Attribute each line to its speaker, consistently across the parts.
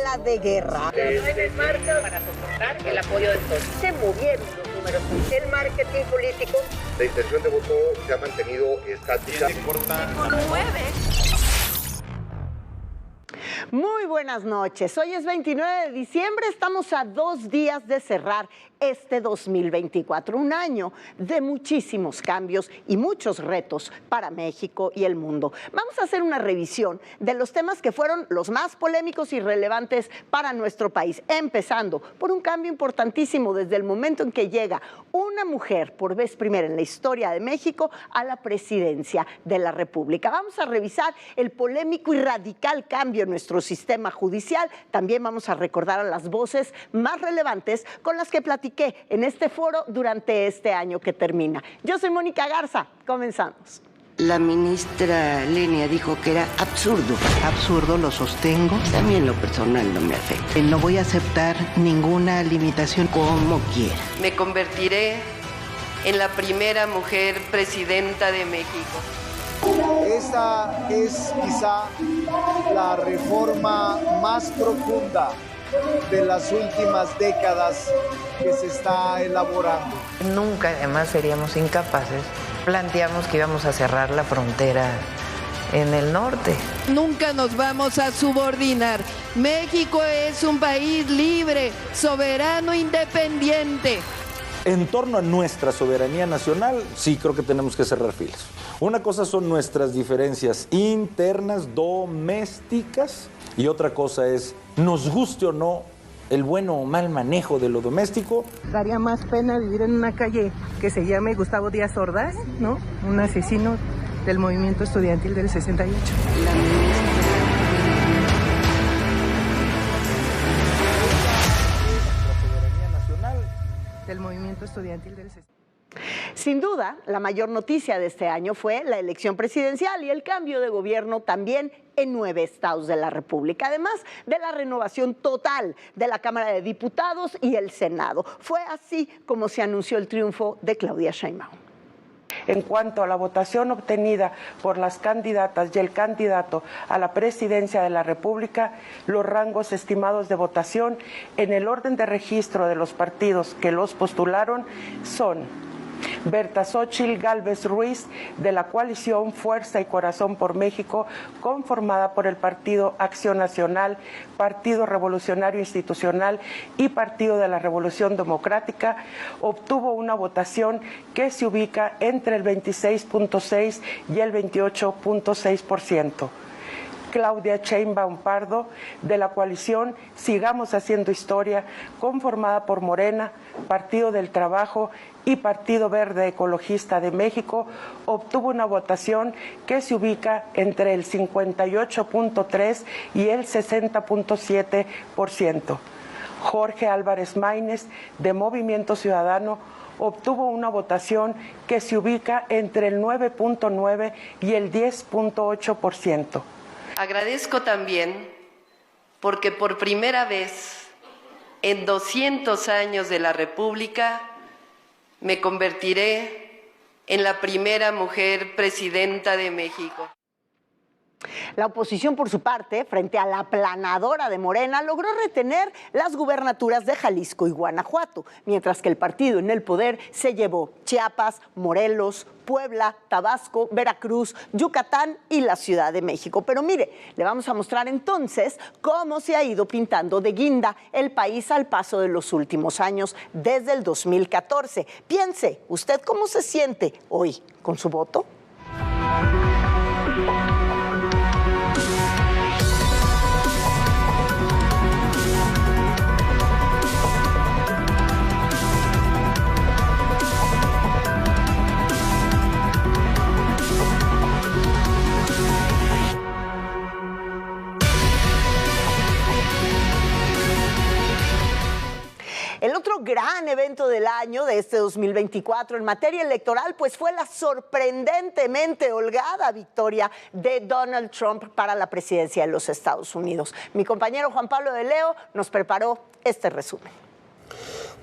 Speaker 1: escala de guerra.
Speaker 2: No en marcha para soportar el apoyo del todos. Se movieron los números. El marketing político.
Speaker 3: La intención de voto se ha mantenido estática.
Speaker 1: Se conmueve. Muy buenas noches. Hoy es 29 de diciembre, estamos a 2 días de cerrar este 2024, un año de muchísimos cambios y muchos retos para México y el mundo. Vamos a hacer una revisión de los temas que fueron los más polémicos y relevantes para nuestro país, empezando por un cambio importantísimo desde el momento en que llega una mujer por vez primera en la historia de México a la presidencia de la República. Vamos a revisar el polémico y radical cambio en nuestro sistema judicial. También vamos a recordar a las voces más relevantes con las que platiqué en este foro durante este año que termina. Yo soy Mónica Garza, comenzamos.
Speaker 4: La ministra Lenia dijo que era absurdo.
Speaker 5: Absurdo, lo sostengo.
Speaker 4: A mí en lo personal no me afecta.
Speaker 5: No voy a aceptar ninguna limitación.
Speaker 4: Como quiera.
Speaker 6: Me convertiré en la primera mujer presidenta de México.
Speaker 7: Esta es quizá la reforma más profunda de las últimas décadas que se está elaborando.
Speaker 8: Nunca además seríamos incapaces. Planteamos que íbamos a cerrar la frontera en el norte.
Speaker 9: Nunca nos vamos a subordinar. México es un país libre, soberano, independiente.
Speaker 10: En torno a nuestra soberanía nacional, sí creo que tenemos que cerrar filas. Una cosa son nuestras diferencias internas, domésticas, y otra cosa es, nos guste o no, el bueno o mal manejo de lo doméstico.
Speaker 5: Daría más pena vivir en una calle que se llame Gustavo Díaz Ordaz, ¿no? Un asesino del movimiento estudiantil del 68.
Speaker 4: La
Speaker 5: soberanía nacional del movimiento estudiantil del 68.
Speaker 1: Sin duda, la mayor noticia de este año fue la elección presidencial y el cambio de gobierno también en 9 estados de la República, además de la renovación total de la Cámara de Diputados y el Senado. Fue así como se anunció el triunfo de Claudia Sheinbaum.
Speaker 11: En cuanto a la votación obtenida por las candidatas y el candidato a la presidencia de la República, los rangos estimados de votación en el orden de registro de los partidos que los postularon son: Berta Xóchitl Gálvez Ruiz, de la coalición Fuerza y Corazón por México, conformada por el Partido Acción Nacional, Partido Revolucionario Institucional y Partido de la Revolución Democrática, obtuvo una votación que se ubica entre el 26.6 y el 28.6%. Claudia Sheinbaum Pardo, de la coalición Sigamos Haciendo Historia, conformada por Morena, Partido del Trabajo y Partido Verde Ecologista de México, obtuvo una votación que se ubica entre el 58.3 y el 60.7%. Jorge Álvarez Maínez, de Movimiento Ciudadano, obtuvo una votación que se ubica entre el 9.9 y el 10.8%.
Speaker 6: Agradezco también porque por primera vez en 200 años de la República me convertiré en la primera mujer presidenta de México.
Speaker 1: La oposición, por su parte, frente a la aplanadora de Morena, logró retener las gubernaturas de Jalisco y Guanajuato, mientras que el partido en el poder se llevó Chiapas, Morelos, Puebla, Tabasco, Veracruz, Yucatán y la Ciudad de México. Pero mire, le vamos a mostrar entonces cómo se ha ido pintando de guinda el país al paso de los últimos años, desde el 2014. Piense, ¿usted cómo se siente hoy con su voto? El otro gran evento del año de este 2024 en materia electoral pues fue la sorprendentemente holgada victoria de Donald Trump para la presidencia de los Estados Unidos. Mi compañero Juan Pablo de Leo nos preparó este resumen.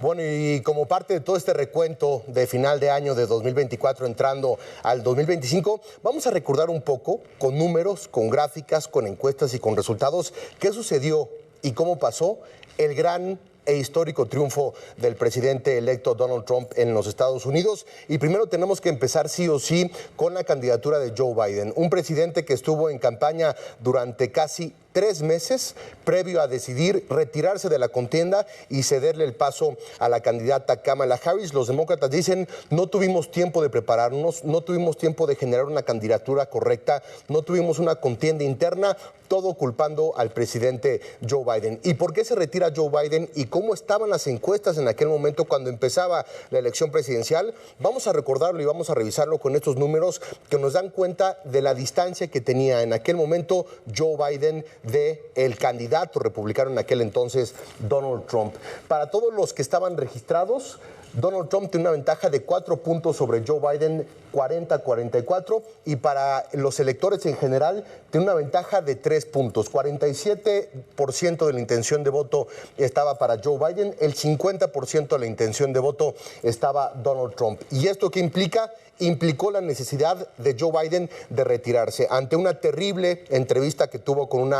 Speaker 3: Bueno, y como parte de todo este recuento de final de año de 2024 entrando al 2025, vamos a recordar un poco con números, con gráficas, con encuestas y con resultados qué sucedió y cómo pasó el gran e histórico triunfo del presidente electo Donald Trump en los Estados Unidos. Y primero tenemos que empezar sí o sí con la candidatura de Joe Biden, un presidente que estuvo en campaña durante casi 3 meses previo a decidir retirarse de la contienda y cederle el paso a la candidata Kamala Harris. Los demócratas dicen, no tuvimos tiempo de prepararnos, no tuvimos tiempo de generar una candidatura correcta, no tuvimos una contienda interna, todo culpando al presidente Joe Biden. ¿Y por qué se retira Joe Biden y cómo estaban las encuestas en aquel momento cuando empezaba la elección presidencial? Vamos a recordarlo y vamos a revisarlo con estos números que nos dan cuenta de la distancia que tenía en aquel momento Joe Biden de el candidato republicano en aquel entonces, Donald Trump. Para todos los que estaban registrados, Donald Trump tiene una ventaja de 4 puntos sobre Joe Biden, 40-44, y para los electores en general tiene una ventaja de 3 puntos. 47% de la intención de voto estaba para Joe Biden, el 50% de la intención de voto estaba Donald Trump. ¿Y esto qué implica? Implicó la necesidad de Joe Biden de retirarse ante una terrible entrevista que tuvo con un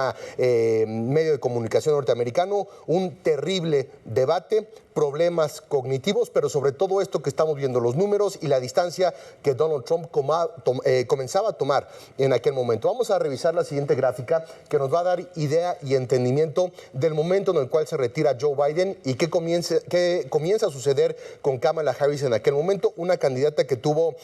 Speaker 3: medio de comunicación norteamericano, un terrible debate, problemas cognitivos, pero sobre todo esto que estamos viendo, los números y la distancia que Donald Trump comenzaba a tomar en aquel momento. Vamos a revisar la siguiente gráfica que nos va a dar idea y entendimiento del momento en el cual se retira Joe Biden y qué comienza a suceder con Kamala Harris en aquel momento, una candidata que tuvo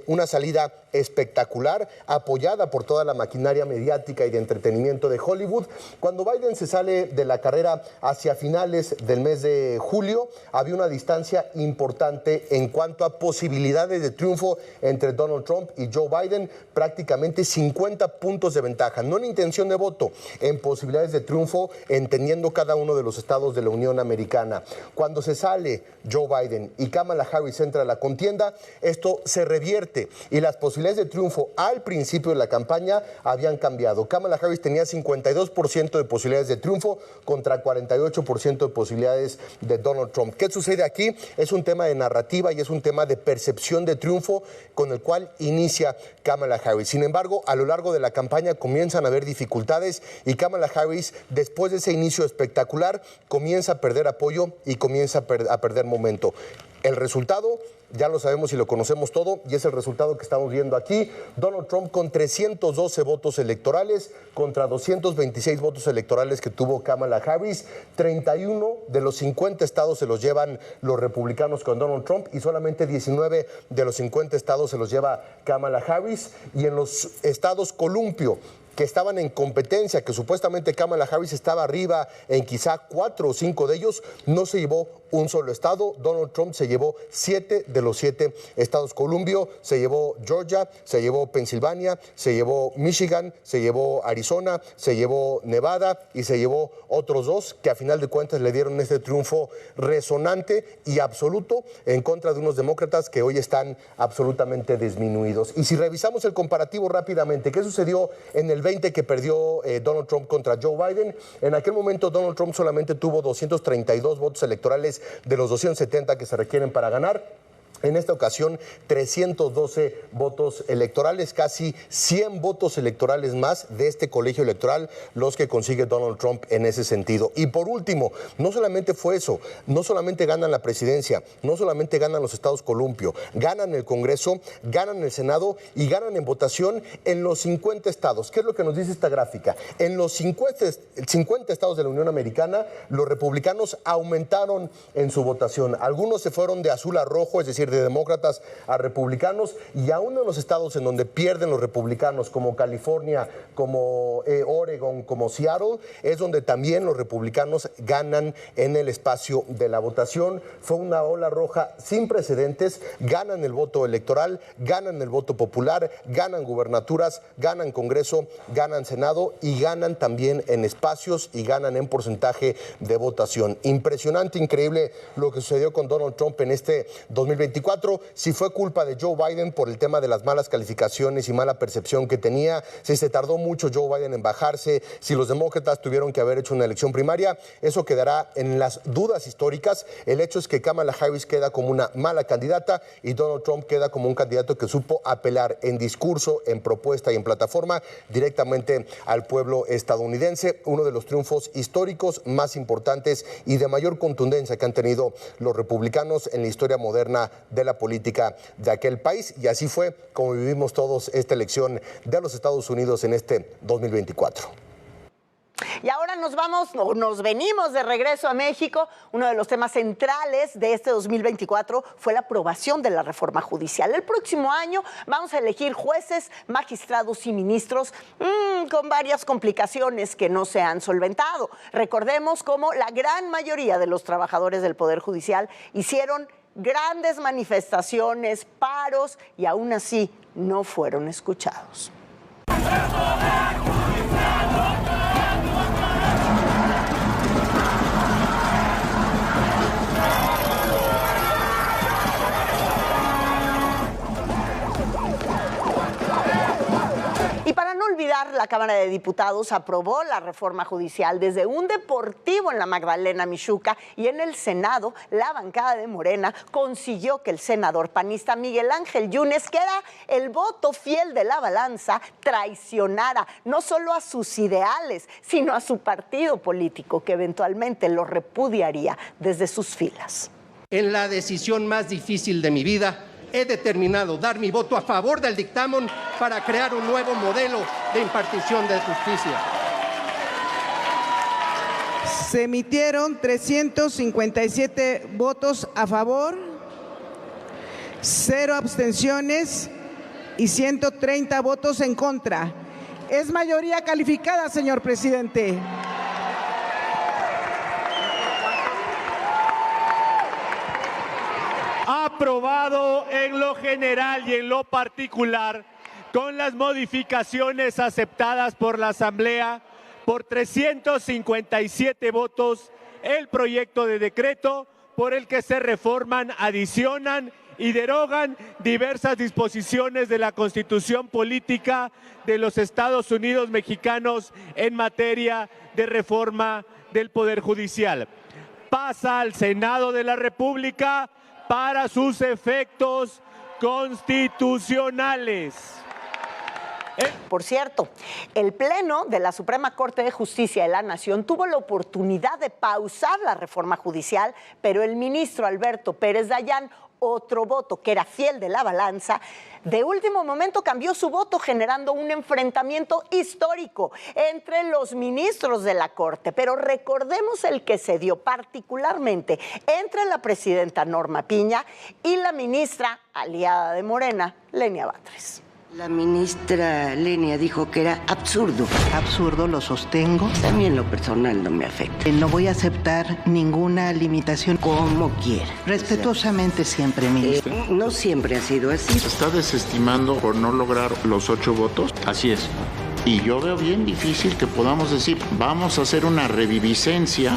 Speaker 3: una salida espectacular, apoyada por toda la maquinaria mediática y de entretenimiento de Hollywood. Cuando Biden se sale de la carrera hacia finales del mes de julio, había una distancia importante en cuanto a posibilidades de triunfo entre Donald Trump y Joe Biden, prácticamente 50 puntos de ventaja, no en intención de voto, en posibilidades de triunfo, entendiendo cada uno de los estados de la Unión Americana. Cuando se sale Joe Biden y Kamala Harris entra a la contienda, esto se revierte y las posibilidades de triunfo al principio de la campaña habían cambiado. Kamala Harris tenía 52% de posibilidades de triunfo contra 48% de posibilidades de Donald Trump. ¿Qué sucede aquí? Es un tema de narrativa y es un tema de percepción de triunfo con el cual inicia Kamala Harris. Sin embargo, a lo largo de la campaña comienzan a haber dificultades y Kamala Harris, después de ese inicio espectacular, comienza a perder apoyo y comienza a perder momento. El resultado ya lo sabemos y lo conocemos todo, y es el resultado que estamos viendo aquí. Donald Trump con 312 votos electorales contra 226 votos electorales que tuvo Kamala Harris. 31 de los 50 estados se los llevan los republicanos con Donald Trump y solamente 19 de los 50 estados se los lleva Kamala Harris. Y en los estados columpio, que estaban en competencia, que supuestamente Kamala Harris estaba arriba en quizá 4 o 5 de ellos, no se llevó un solo estado. Donald Trump se llevó 7 de los 7 estados columbio, se llevó Georgia, se llevó Pensilvania, se llevó Michigan, se llevó Arizona, se llevó Nevada y se llevó otros 2 que a final de cuentas le dieron este triunfo resonante y absoluto en contra de unos demócratas que hoy están absolutamente disminuidos. Y si revisamos el comparativo rápidamente, ¿qué sucedió en el 20 que perdió Donald Trump contra Joe Biden? En aquel momento Donald Trump solamente tuvo 232 votos electorales de los 270 que se requieren para ganar. En esta ocasión, 312 votos electorales, casi 100 votos electorales más de este colegio electoral, los que consigue Donald Trump en ese sentido. Y por último, no solamente fue eso, no solamente ganan la presidencia, no solamente ganan los estados columpio, ganan el Congreso, ganan el Senado y ganan en votación en los 50 estados. ¿Qué es lo que nos dice esta gráfica? En los 50 estados de la Unión Americana, los republicanos aumentaron en su votación. Algunos se fueron de azul a rojo, es decir, de demócratas a republicanos, y aún en los estados en donde pierden los republicanos, como California, como Oregon, como Seattle, es donde también los republicanos ganan en el espacio de la votación. Fue una ola roja sin precedentes, ganan el voto electoral, ganan el voto popular, ganan gubernaturas, ganan Congreso, ganan Senado y ganan también en espacios y ganan en porcentaje de votación. Impresionante, increíble lo que sucedió con Donald Trump en este 2024. 2024, si fue culpa de Joe Biden por el tema de las malas calificaciones y mala percepción que tenía, si se tardó mucho Joe Biden en bajarse, si los demócratas tuvieron que haber hecho una elección primaria, eso quedará en las dudas históricas. El hecho es que Kamala Harris queda como una mala candidata y Donald Trump queda como un candidato que supo apelar en discurso, en propuesta y en plataforma directamente al pueblo estadounidense. Uno de los triunfos históricos más importantes y de mayor contundencia que han tenido los republicanos en la historia moderna de la política de aquel país. Y así fue como vivimos todos esta elección de los Estados Unidos en este 2024.
Speaker 1: Y ahora nos venimos de regreso a México. Uno de los temas centrales de este 2024 fue la aprobación de la reforma judicial. El próximo año vamos a elegir jueces, magistrados y ministros con varias complicaciones que no se han solventado. Recordemos cómo la gran mayoría de los trabajadores del Poder Judicial hicieron grandes manifestaciones, paros y aún así no fueron escuchados. Y para no olvidar, la Cámara de Diputados aprobó la reforma judicial desde un deportivo en la Magdalena Mixhuca, y en el Senado la bancada de Morena consiguió que el senador panista Miguel Ángel Yunes, que era el voto fiel de la balanza, traicionara no solo a sus ideales, sino a su partido político, que eventualmente lo repudiaría desde sus filas.
Speaker 12: En la decisión más difícil de mi vida, he determinado dar mi voto a favor del dictamen para crear un nuevo modelo de impartición de justicia.
Speaker 13: Se emitieron 357 votos a favor, 0 abstenciones y 130 votos en contra. Es mayoría calificada, señor presidente.
Speaker 14: Aprobado en lo general y en lo particular, con las modificaciones aceptadas por la Asamblea, por 357 votos, el proyecto de decreto por el que se reforman, adicionan y derogan diversas disposiciones de la Constitución Política de los Estados Unidos Mexicanos en materia de reforma del Poder Judicial. Pasa al Senado de la República para sus efectos constitucionales.
Speaker 1: Por cierto, el Pleno de la Suprema Corte de Justicia de la Nación tuvo la oportunidad de pausar la reforma judicial, pero el ministro Alberto Pérez Dayán, otro voto que era fiel de la balanza, de último momento cambió su voto, generando un enfrentamiento histórico entre los ministros de la Corte. Pero recordemos el que se dio particularmente entre la presidenta Norma Piña y la ministra aliada de Morena, Lenia Batres.
Speaker 4: La ministra Lenia dijo que era absurdo.
Speaker 15: Absurdo, lo sostengo.
Speaker 4: A mí en lo personal no me afecta.
Speaker 15: No voy a aceptar ninguna limitación.
Speaker 4: Como quiera.
Speaker 15: Respetuosamente siempre, ministro.
Speaker 4: No siempre ha sido así.
Speaker 16: ¿Se está desestimando por no lograr los 8 votos?
Speaker 17: Así es.
Speaker 16: Y yo veo bien difícil que podamos decir, vamos a hacer una reviviscencia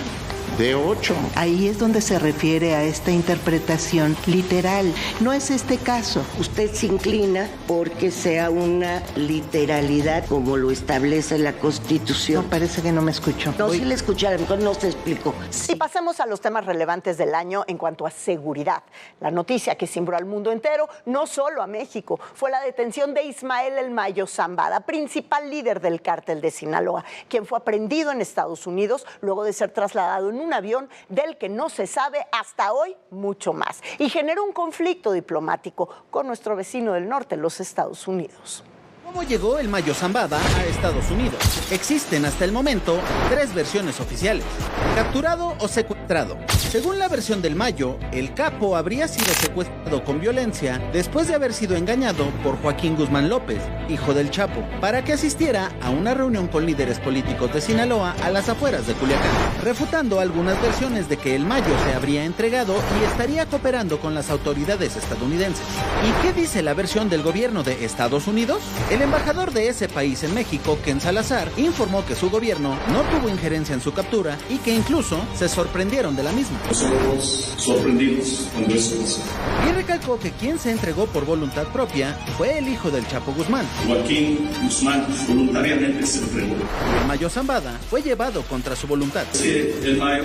Speaker 16: de 8.
Speaker 15: Ahí es donde se refiere a esta interpretación literal. No es este caso.
Speaker 4: Usted se inclina porque sea una literalidad como lo establece la Constitución.
Speaker 15: No, parece que no me escuchó.
Speaker 4: No, sí le escuché, a lo mejor no se explicó.
Speaker 1: Y pasemos a los temas relevantes del año en cuanto a seguridad. La noticia que cimbró al mundo entero, no solo a México, fue la detención de Ismael El Mayo Zambada, principal líder del cártel de Sinaloa, quien fue aprehendido en Estados Unidos luego de ser trasladado en un avión del que no se sabe hasta hoy mucho más, y generó un conflicto diplomático con nuestro vecino del norte, los Estados Unidos.
Speaker 18: ¿Cómo llegó El Mayo Zambada a Estados Unidos? Existen hasta el momento 3 versiones oficiales: capturado o secuestrado. Según la versión del Mayo, el capo habría sido secuestrado con violencia después de haber sido engañado por Joaquín Guzmán López, hijo del Chapo, para que asistiera a una reunión con líderes políticos de Sinaloa a las afueras de Culiacán, refutando algunas versiones de que El Mayo se habría entregado y estaría cooperando con las autoridades estadounidenses. ¿Y qué dice la versión del gobierno de Estados Unidos? El embajador de ese país en México, Ken Salazar, informó que su gobierno no tuvo injerencia en su captura y que incluso se sorprendieron hicieron de la misma.
Speaker 17: Somos sorprendidos cuando eso pasa.
Speaker 18: Y recalcó que quien se entregó por voluntad propia fue el hijo del Chapo Guzmán.
Speaker 17: Joaquín Guzmán voluntariamente se entregó.
Speaker 18: El Mayo Zambada fue llevado contra su voluntad.
Speaker 17: Sí, el Mayo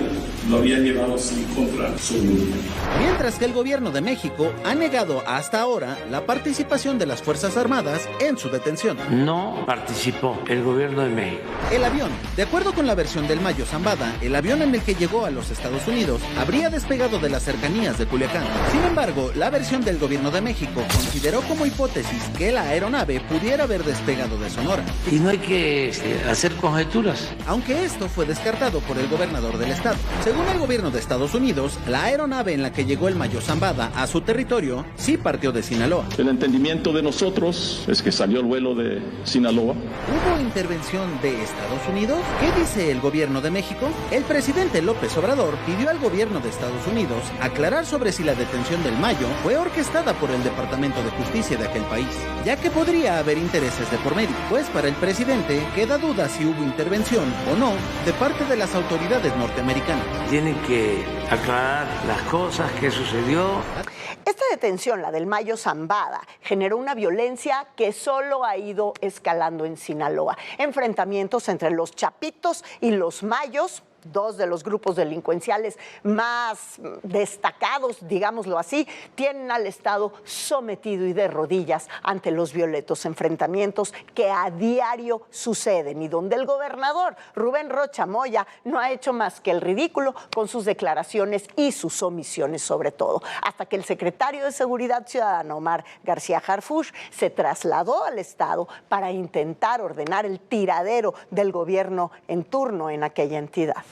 Speaker 17: lo había llevado así contra su voluntad.
Speaker 18: Mientras que el gobierno de México ha negado hasta ahora la participación de las Fuerzas Armadas en su detención.
Speaker 19: No participó el gobierno de México.
Speaker 18: El avión, de acuerdo con la versión del Mayo Zambada, el avión en el que llegó a los Estados Unidos habría despegado de las cercanías de Culiacán. Sin embargo, la versión del gobierno de México consideró como hipótesis que la aeronave pudiera haber despegado de Sonora.
Speaker 19: Y no hay que hacer conjeturas.
Speaker 18: Aunque esto fue descartado por el gobernador del estado. Según el gobierno de Estados Unidos, la aeronave en la que llegó el Mayo Zambada a su territorio sí partió de Sinaloa.
Speaker 17: El entendimiento de nosotros es que salió el vuelo de Sinaloa.
Speaker 18: ¿Hubo intervención de Estados Unidos? ¿Qué dice el gobierno de México? El presidente López Obrador pidió al gobierno de Estados Unidos aclarar sobre si la detención del Mayo fue orquestada por el Departamento de Justicia de aquel país, ya que podría haber intereses de por medio, pues para el presidente queda duda si hubo intervención o no de parte de las autoridades norteamericanas.
Speaker 19: Tienen que aclarar las cosas, qué sucedió.
Speaker 1: Esta detención, la del Mayo Zambada, generó una violencia que solo ha ido escalando en Sinaloa. Enfrentamientos entre los chapitos y los mayos, dos de los grupos delincuenciales más destacados, digámoslo así, tienen al Estado sometido y de rodillas ante los violentos enfrentamientos que a diario suceden y donde el gobernador Rubén Rocha Moya no ha hecho más que el ridículo con sus declaraciones y sus omisiones sobre todo, hasta que el secretario de Seguridad Ciudadana, Omar García Harfuch, se trasladó al Estado para intentar ordenar el tiradero del gobierno en turno en aquella entidad.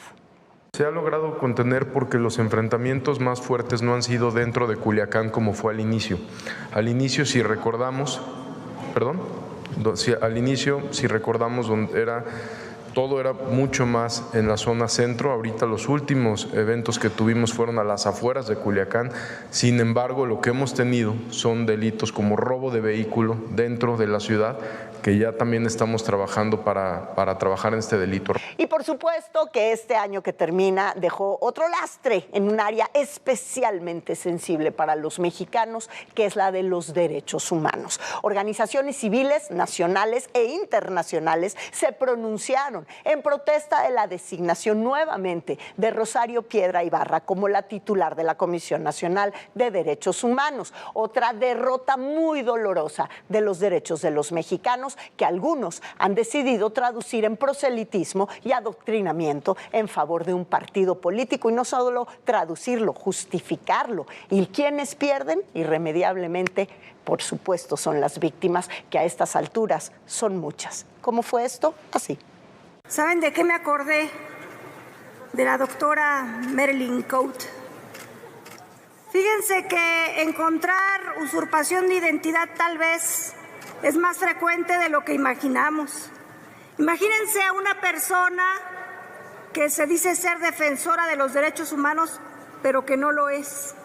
Speaker 20: Se ha logrado contener porque los enfrentamientos más fuertes no han sido dentro de Culiacán como fue al inicio. Al inicio, si recordamos, donde todo era mucho más en la zona centro. Ahorita los últimos eventos que tuvimos fueron a las afueras de Culiacán. Sin embargo, lo que hemos tenido son delitos como robo de vehículo dentro de la ciudad, que ya también estamos trabajando para trabajar en este delito.
Speaker 1: Y por supuesto que este año que termina dejó otro lastre en un área especialmente sensible para los mexicanos, que es la de los derechos humanos. Organizaciones civiles, nacionales e internacionales se pronunciaron en protesta de la designación nuevamente de Rosario Piedra Ibarra como la titular de la Comisión Nacional de Derechos Humanos. Otra derrota muy dolorosa de los derechos de los mexicanos, que algunos han decidido traducir en proselitismo y adoctrinamiento en favor de un partido político, y no solo traducirlo, justificarlo. ¿Y quienes pierden? Irremediablemente, por supuesto, son las víctimas, que a estas alturas son muchas. ¿Cómo fue esto? Así.
Speaker 21: ¿Saben de qué me acordé? De la doctora Marilyn Coate. Fíjense que encontrar usurpación de identidad tal vez es más frecuente de lo que imaginamos. Imagínense a una persona que se dice ser defensora de los derechos humanos, pero que no lo es.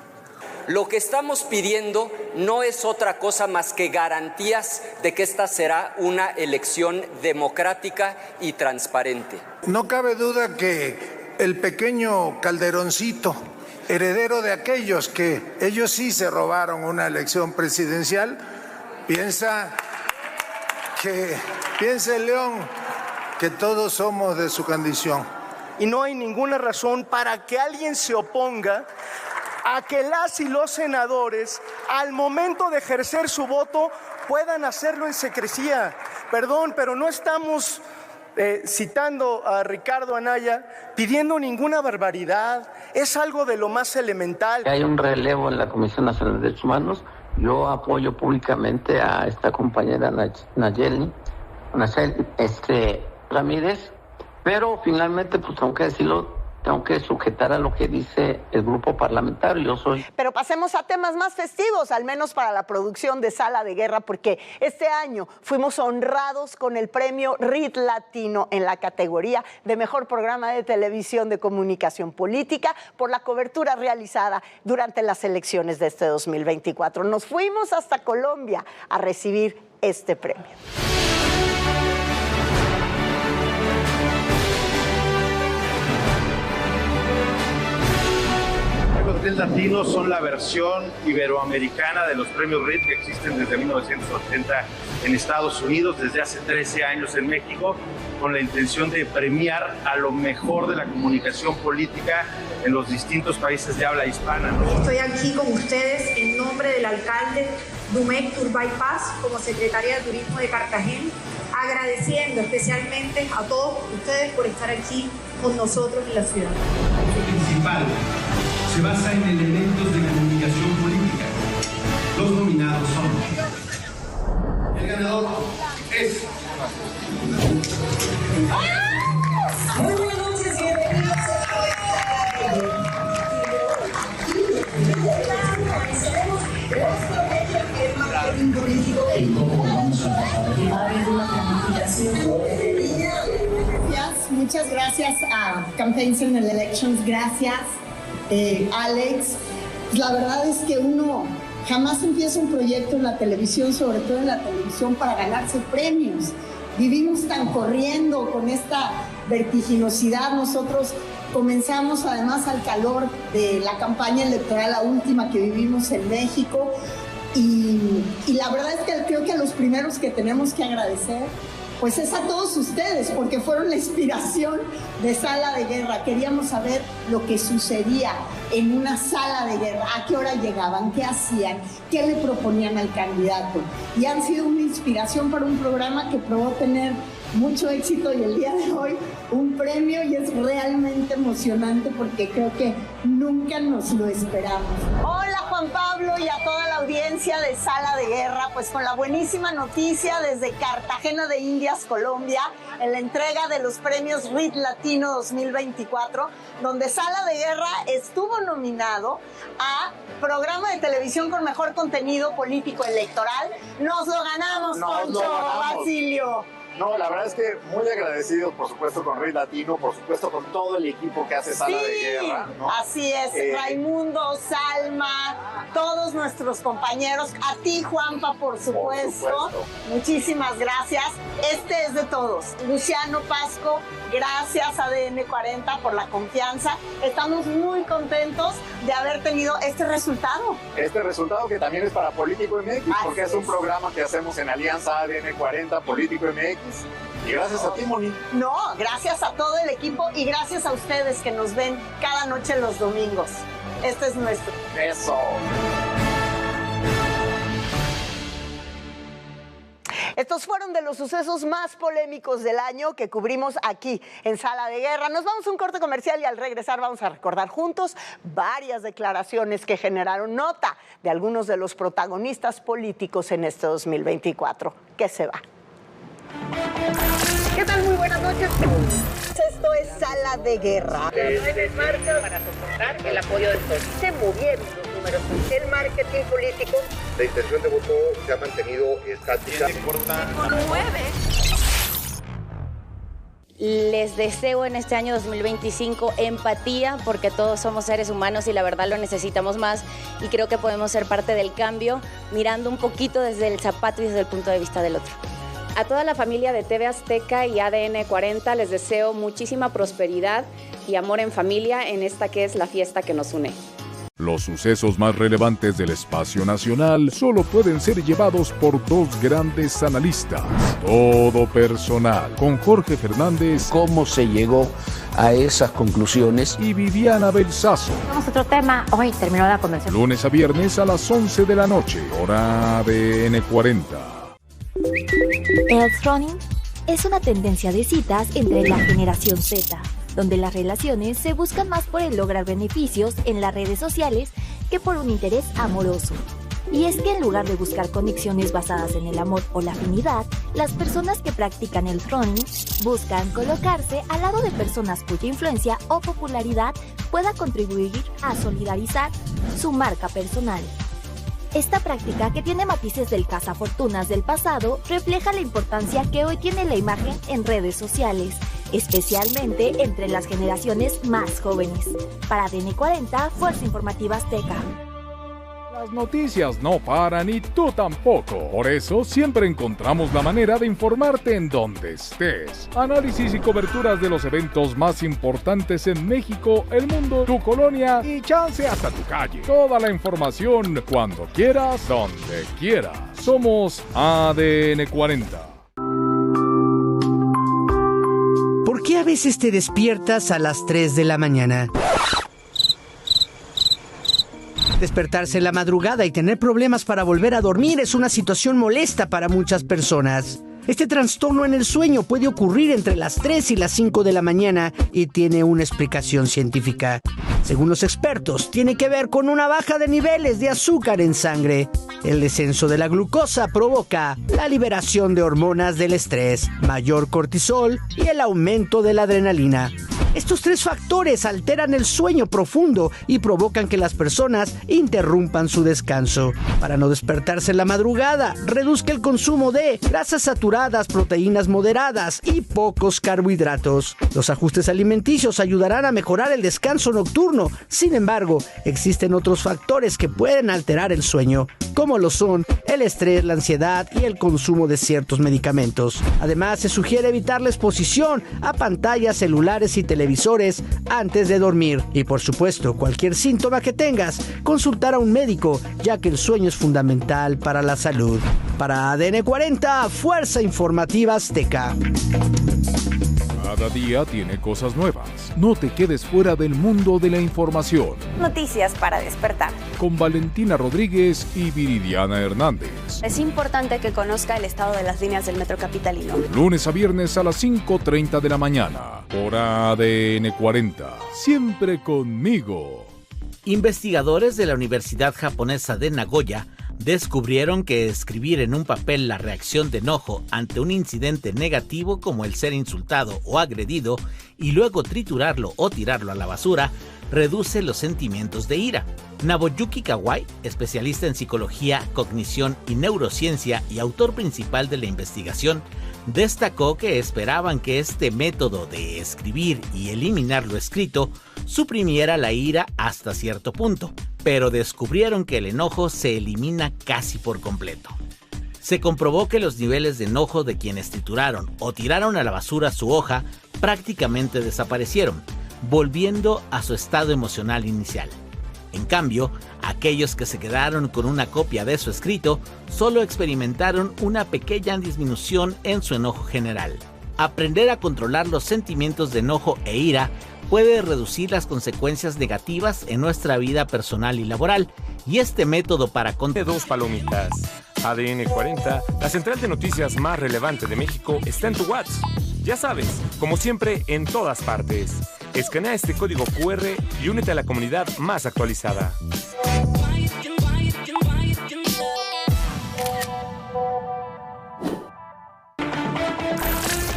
Speaker 22: Lo que estamos pidiendo no es otra cosa más que garantías de que esta será una elección democrática y transparente.
Speaker 23: No cabe duda que el pequeño Calderoncito, heredero de aquellos que ellos sí se robaron una elección presidencial, piensa el León que todos somos de su condición.
Speaker 24: Y no hay ninguna razón para que alguien se oponga a que las y los senadores, al momento de ejercer su voto, puedan hacerlo en secrecía. Perdón, pero no estamos citando a Ricardo Anaya, pidiendo ninguna barbaridad. Es algo de lo más elemental.
Speaker 19: Hay un relevo en la Comisión Nacional de Derechos Humanos. Yo apoyo públicamente a esta compañera Nayeli Ramírez, pero finalmente, pues tengo que decirlo, tengo que sujetar a lo que dice el grupo parlamentario.
Speaker 1: Pero pasemos a temas más festivos, al menos para la producción de Sala de Guerra, porque este año fuimos honrados con el premio RIT Latino en la categoría de Mejor Programa de Televisión de Comunicación Política por la cobertura realizada durante las elecciones de este 2024. Nos fuimos hasta Colombia a recibir este premio.
Speaker 2: Red Latino son la versión iberoamericana de los premios RIT que existen desde 1980 en Estados Unidos, desde hace 13 años en México, con la intención de premiar a lo mejor de la comunicación política en los distintos países de habla hispana, ¿no?
Speaker 7: Estoy aquí con ustedes en nombre del alcalde Dumec Turbay Paz, como secretaria de Turismo de Cartagena, agradeciendo especialmente a todos ustedes por estar aquí con nosotros en la ciudad.
Speaker 8: El principal se basa en elementos de comunicación política. Los nominados son... El ganador es...
Speaker 7: Muy buenas noches, bienvenidos
Speaker 9: Muchas gracias a Campaigns and Elections, gracias Alex. La verdad es que uno jamás empieza un proyecto en la televisión, sobre todo en la televisión, para ganarse premios. Vivimos tan corriendo con esta vertiginosidad. Nosotros comenzamos además al calor de la campaña electoral, la última que vivimos en México, y la verdad es que creo que a los primeros que tenemos que agradecer pues es a todos ustedes, porque fueron la inspiración de Sala de Guerra. Queríamos saber lo que sucedía en una sala de guerra, a qué hora llegaban, qué hacían, qué le proponían al candidato. Y han sido una inspiración para un programa que probó tener mucho éxito y el día de hoy un premio, y es realmente emocionante porque creo que nunca nos lo esperamos.
Speaker 1: Hola Juan Pablo y a toda la audiencia de Sala de Guerra, pues con la buenísima noticia desde Cartagena de Indias, Colombia, en la entrega de los premios RIT Latino 2024, donde Sala de Guerra estuvo nominado a Programa de Televisión con Mejor Contenido Político Electoral. Nos lo ganamos, Poncho, Basilio.
Speaker 25: No, la verdad es que muy agradecidos, por supuesto, con RIT Latino, por supuesto, con todo el equipo que hace Sala de Guerra, ¿no?
Speaker 1: Así es, Raimundo, Salma, todos nuestros compañeros, a ti, Juanpa, por supuesto. Muchísimas gracias. Este es de todos. Luciano Pasco, gracias a ADN 40 por la confianza. Estamos muy contentos de haber tenido este resultado.
Speaker 25: Este resultado que también es para Político MX, porque es un programa que hacemos en alianza ADN 40, Político MX. Y gracias a ti, Moni.
Speaker 1: No, gracias a todo el equipo y gracias a ustedes que nos ven cada noche los domingos. Este es nuestro.
Speaker 25: Eso.
Speaker 1: Estos fueron de los sucesos más polémicos del año que cubrimos aquí en Sala de Guerra. Nos vamos a un corte comercial y al regresar vamos a recordar juntos varias declaraciones que generaron nota de algunos de los protagonistas políticos en este 2024. ¿Qué se va? ¿Qué tal? Muy buenas noches. Esto es Sala de Guerra.
Speaker 26: En marcha para soportar el apoyo del PSOE. Se movieron los números. El marketing político.
Speaker 3: La intención de voto se ha mantenido estática.
Speaker 26: Se conmueve.
Speaker 27: Les deseo en este año 2025 empatía, porque todos somos seres humanos y la verdad lo necesitamos más, y creo que podemos ser parte del cambio mirando un poquito desde el zapato y desde el punto de vista del otro. A toda la familia de TV Azteca y ADN 40 les deseo muchísima prosperidad y amor en familia en esta que es la fiesta que nos une.
Speaker 28: Los sucesos más relevantes del espacio nacional solo pueden ser llevados por dos grandes analistas. Todo personal, con Jorge Fernández.
Speaker 29: ¿Cómo se llegó a esas conclusiones?
Speaker 28: Y Viviana Belsazo.
Speaker 30: Vamos a otro tema. Hoy terminó la convención.
Speaker 28: Lunes a viernes a las 11 de la noche, hora ADN 40.
Speaker 31: El throning es una tendencia de citas entre la generación Z, donde las relaciones se buscan más por el lograr beneficios en las redes sociales que por un interés amoroso. Y es que en lugar de buscar conexiones basadas en el amor o la afinidad, las personas que practican el throning buscan colocarse al lado de personas cuya influencia o popularidad pueda contribuir a solidarizar su marca personal. Esta práctica, que tiene matices del cazafortunas del pasado, refleja la importancia que hoy tiene la imagen en redes sociales, especialmente entre las generaciones más jóvenes. Para ADN 40, Fuerza Informativa Azteca.
Speaker 28: Las noticias no paran y tú tampoco. Por eso siempre encontramos la manera de informarte en donde estés. Análisis y coberturas de los eventos más importantes en México, el mundo, tu colonia y chance hasta tu calle. Toda la información cuando quieras, donde quieras. Somos ADN 40.
Speaker 4: ¿Por qué a veces te despiertas a las 3 de la mañana? Despertarse en la madrugada y tener problemas para volver a dormir es una situación molesta para muchas personas. Este trastorno en el sueño puede ocurrir entre las 3 y las 5 de la mañana y tiene una explicación científica. Según los expertos, tiene que ver con una baja de niveles de azúcar en sangre. El descenso de la glucosa provoca la liberación de hormonas del estrés, mayor cortisol y el aumento de la adrenalina. Estos tres factores alteran el sueño profundo y provocan que las personas interrumpan su descanso. Para no despertarse en la madrugada, reduzca el consumo de grasas saturadas, proteínas moderadas y pocos carbohidratos. Los ajustes alimenticios ayudarán a mejorar el descanso nocturno. Sin embargo, existen otros factores que pueden alterar el sueño, como lo son el estrés, la ansiedad y el consumo de ciertos medicamentos. Además, se sugiere evitar la exposición a pantallas, celulares y televisores antes de dormir. Y por supuesto, cualquier síntoma que tengas, consultar a un médico, ya que el sueño es fundamental para la salud. Para ADN 40, Fuerza Informativa Azteca.
Speaker 28: Cada día tiene cosas nuevas. No te quedes fuera del mundo de la información.
Speaker 5: Noticias para despertar.
Speaker 28: Con Valentina Rodríguez y Viridiana Hernández.
Speaker 5: Es importante que conozca el estado de las líneas del metro capitalino.
Speaker 28: Lunes a viernes a las 5:30 de la mañana. Por ADN 40. Siempre conmigo.
Speaker 18: Investigadores de la Universidad Japonesa de Nagoya descubrieron que escribir en un papel la reacción de enojo ante un incidente negativo como el ser insultado o agredido y luego triturarlo o tirarlo a la basura reduce los sentimientos de ira. Nobuyuki Kawai, especialista en psicología, cognición y neurociencia y autor principal de la investigación, destacó que esperaban que este método de escribir y eliminar lo escrito suprimiera la ira hasta cierto punto, pero descubrieron que el enojo se elimina casi por completo. Se comprobó que los niveles de enojo de quienes trituraron o tiraron a la basura su hoja prácticamente desaparecieron, volviendo a su estado emocional inicial. En cambio, aquellos que se quedaron con una copia de su escrito solo experimentaron una pequeña disminución en su enojo general. Aprender a controlar los sentimientos de enojo e ira puede reducir las consecuencias negativas en nuestra vida personal y laboral, y este método para
Speaker 6: dos palomitas. ADN 40, la central de noticias más relevante de México, está en tu WhatsApp. Ya sabes, como siempre, en todas partes. Escanea este código QR y únete a la comunidad más actualizada.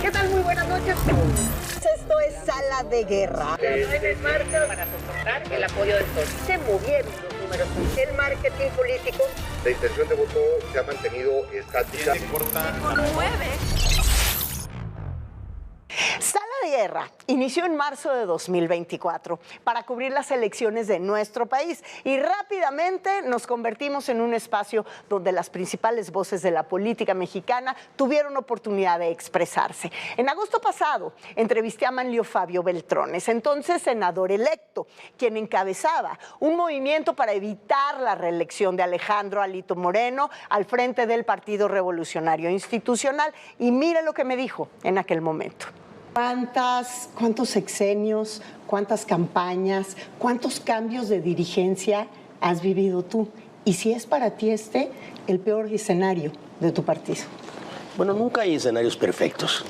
Speaker 1: ¿Qué tal? Muy buenas noches. Esto es Sala de Guerra.
Speaker 26: El 9 de marzo para soportar el apoyo del PRI. Se movieron los números. El marketing político.
Speaker 3: La intención de voto se ha mantenido estática.
Speaker 1: Sala de Guerra inició en marzo de 2024 para cubrir las elecciones de nuestro país y rápidamente nos convertimos en un espacio donde las principales voces de la política mexicana tuvieron oportunidad de expresarse. En agosto pasado entrevisté a Manlio Fabio Beltrones, entonces senador electo, quien encabezaba un movimiento para evitar la reelección de Alejandro Alito Moreno al frente del Partido Revolucionario Institucional. Y mire lo que me dijo en aquel momento. ¿Cuántos sexenios, cuántas campañas, cuántos cambios de dirigencia has vivido tú? Y si es para ti el peor escenario de tu partido.
Speaker 10: Bueno, nunca hay escenarios perfectos.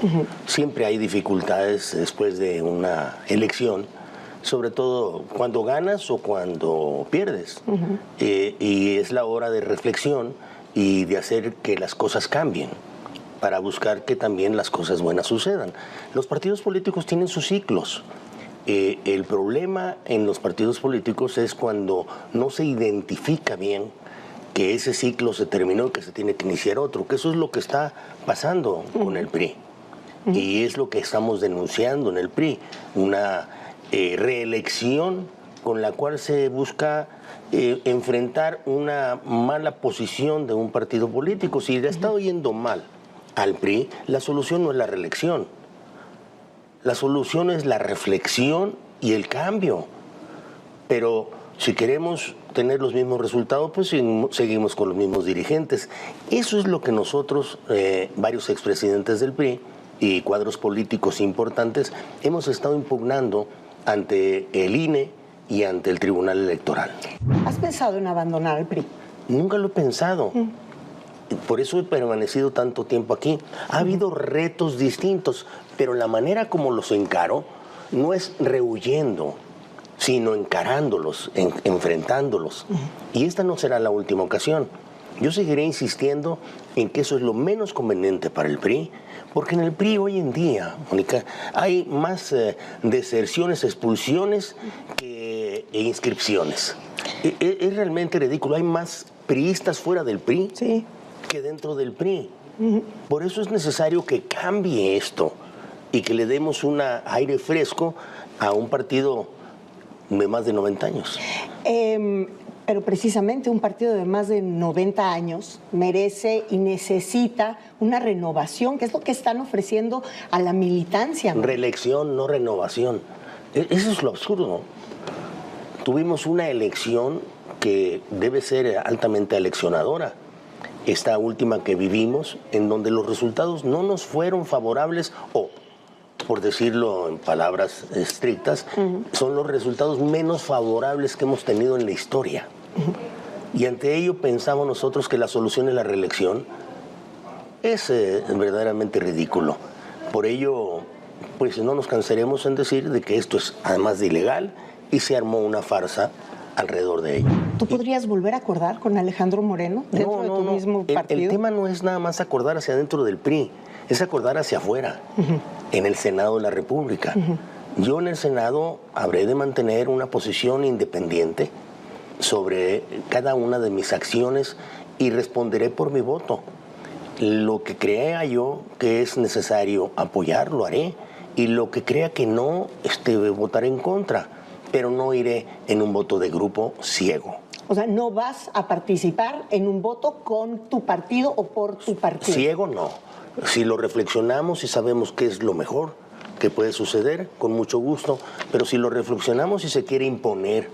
Speaker 10: Siempre hay dificultades después de una elección, sobre todo cuando ganas o cuando pierdes. Y es la hora de reflexión y de hacer que las cosas cambien, para buscar que también las cosas buenas sucedan. Los partidos políticos tienen sus ciclos. El problema en los partidos políticos es cuando no se identifica bien que ese ciclo se terminó y que se tiene que iniciar otro, que eso es lo que está pasando con el PRI. Y es lo que estamos denunciando en el PRI, una reelección con la cual se busca enfrentar una mala posición de un partido político. Si le ha estado yendo mal al PRI, la solución no es la reelección. La solución es la reflexión y el cambio. Pero si queremos tener los mismos resultados, pues seguimos con los mismos dirigentes. Eso es lo que nosotros, varios expresidentes del PRI y cuadros políticos importantes, hemos estado impugnando ante el INE y ante el Tribunal Electoral.
Speaker 1: ¿Has pensado en abandonar el PRI?
Speaker 10: Nunca lo he pensado. Por eso he permanecido tanto tiempo aquí. Ha habido retos distintos, pero la manera como los encaro no es rehuyendo, sino encarándolos, enfrentándolos. Y esta no será la última ocasión. Yo seguiré insistiendo en que eso es lo menos conveniente para el PRI, porque en el PRI hoy en día, Mónica, hay más deserciones, expulsiones que inscripciones. Es realmente ridículo. Hay más priistas fuera del PRI que dentro del PRI. Por eso es necesario que cambie esto y que le demos un aire fresco a un partido de más de 90 años.
Speaker 1: Pero precisamente un partido de más de 90 años merece y necesita una renovación, que es lo que están ofreciendo a la militancia, ¿no?
Speaker 10: Reelección, no renovación. Eso es lo absurdo. Tuvimos una elección que debe ser altamente aleccionadora. Esta última que vivimos, en donde los resultados no nos fueron favorables, o, por decirlo en palabras estrictas, son los resultados menos favorables que hemos tenido en la historia. Y ante ello pensamos nosotros que la solución es la reelección. Es verdaderamente ridículo. Por ello, pues no nos cansaremos en decir de que esto es además de ilegal y se armó una farsa alrededor de ello.
Speaker 1: ¿Tú podrías volver a acordar con Alejandro Moreno dentro de tu mismo partido?
Speaker 10: El tema no es nada más acordar hacia adentro del PRI, es acordar hacia afuera, en el Senado de la República. Yo en el Senado habré de mantener una posición independiente sobre cada una de mis acciones y responderé por mi voto. Lo que crea yo que es necesario apoyar, lo haré, y lo que crea que no, votaré en contra, pero no iré en un voto de grupo ciego.
Speaker 1: O sea, no vas a participar en un voto con tu partido o por tu partido.
Speaker 10: Ciego no. Si lo reflexionamos y sabemos qué es lo mejor que puede suceder, con mucho gusto, pero si lo reflexionamos y se quiere imponer,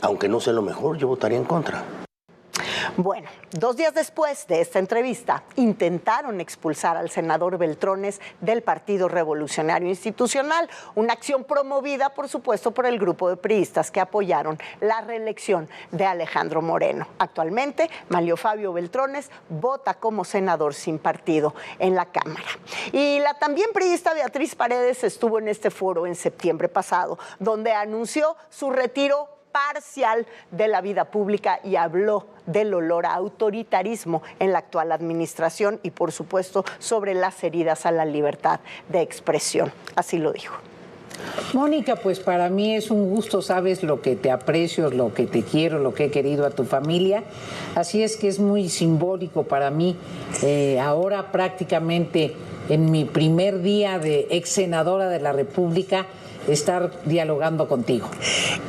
Speaker 10: aunque no sea lo mejor, yo votaría en contra.
Speaker 1: Bueno, 2 días después de esta entrevista, intentaron expulsar al senador Beltrones del Partido Revolucionario Institucional, una acción promovida, por supuesto, por el grupo de priistas que apoyaron la reelección de Alejandro Moreno. Actualmente, Manlio Fabio Beltrones vota como senador sin partido en la Cámara. Y la también priista Beatriz Paredes estuvo en este foro en septiembre pasado, donde anunció su retiro parcial de la vida pública y habló del olor a autoritarismo en la actual administración y, por supuesto, sobre las heridas a la libertad de expresión. Así lo dijo.
Speaker 11: Mónica, pues para mí es un gusto, sabes lo que te aprecio, lo que te quiero, lo que he querido a tu familia. Así es que es muy simbólico para mí, ahora prácticamente en mi primer día de ex senadora de la República, estar dialogando contigo.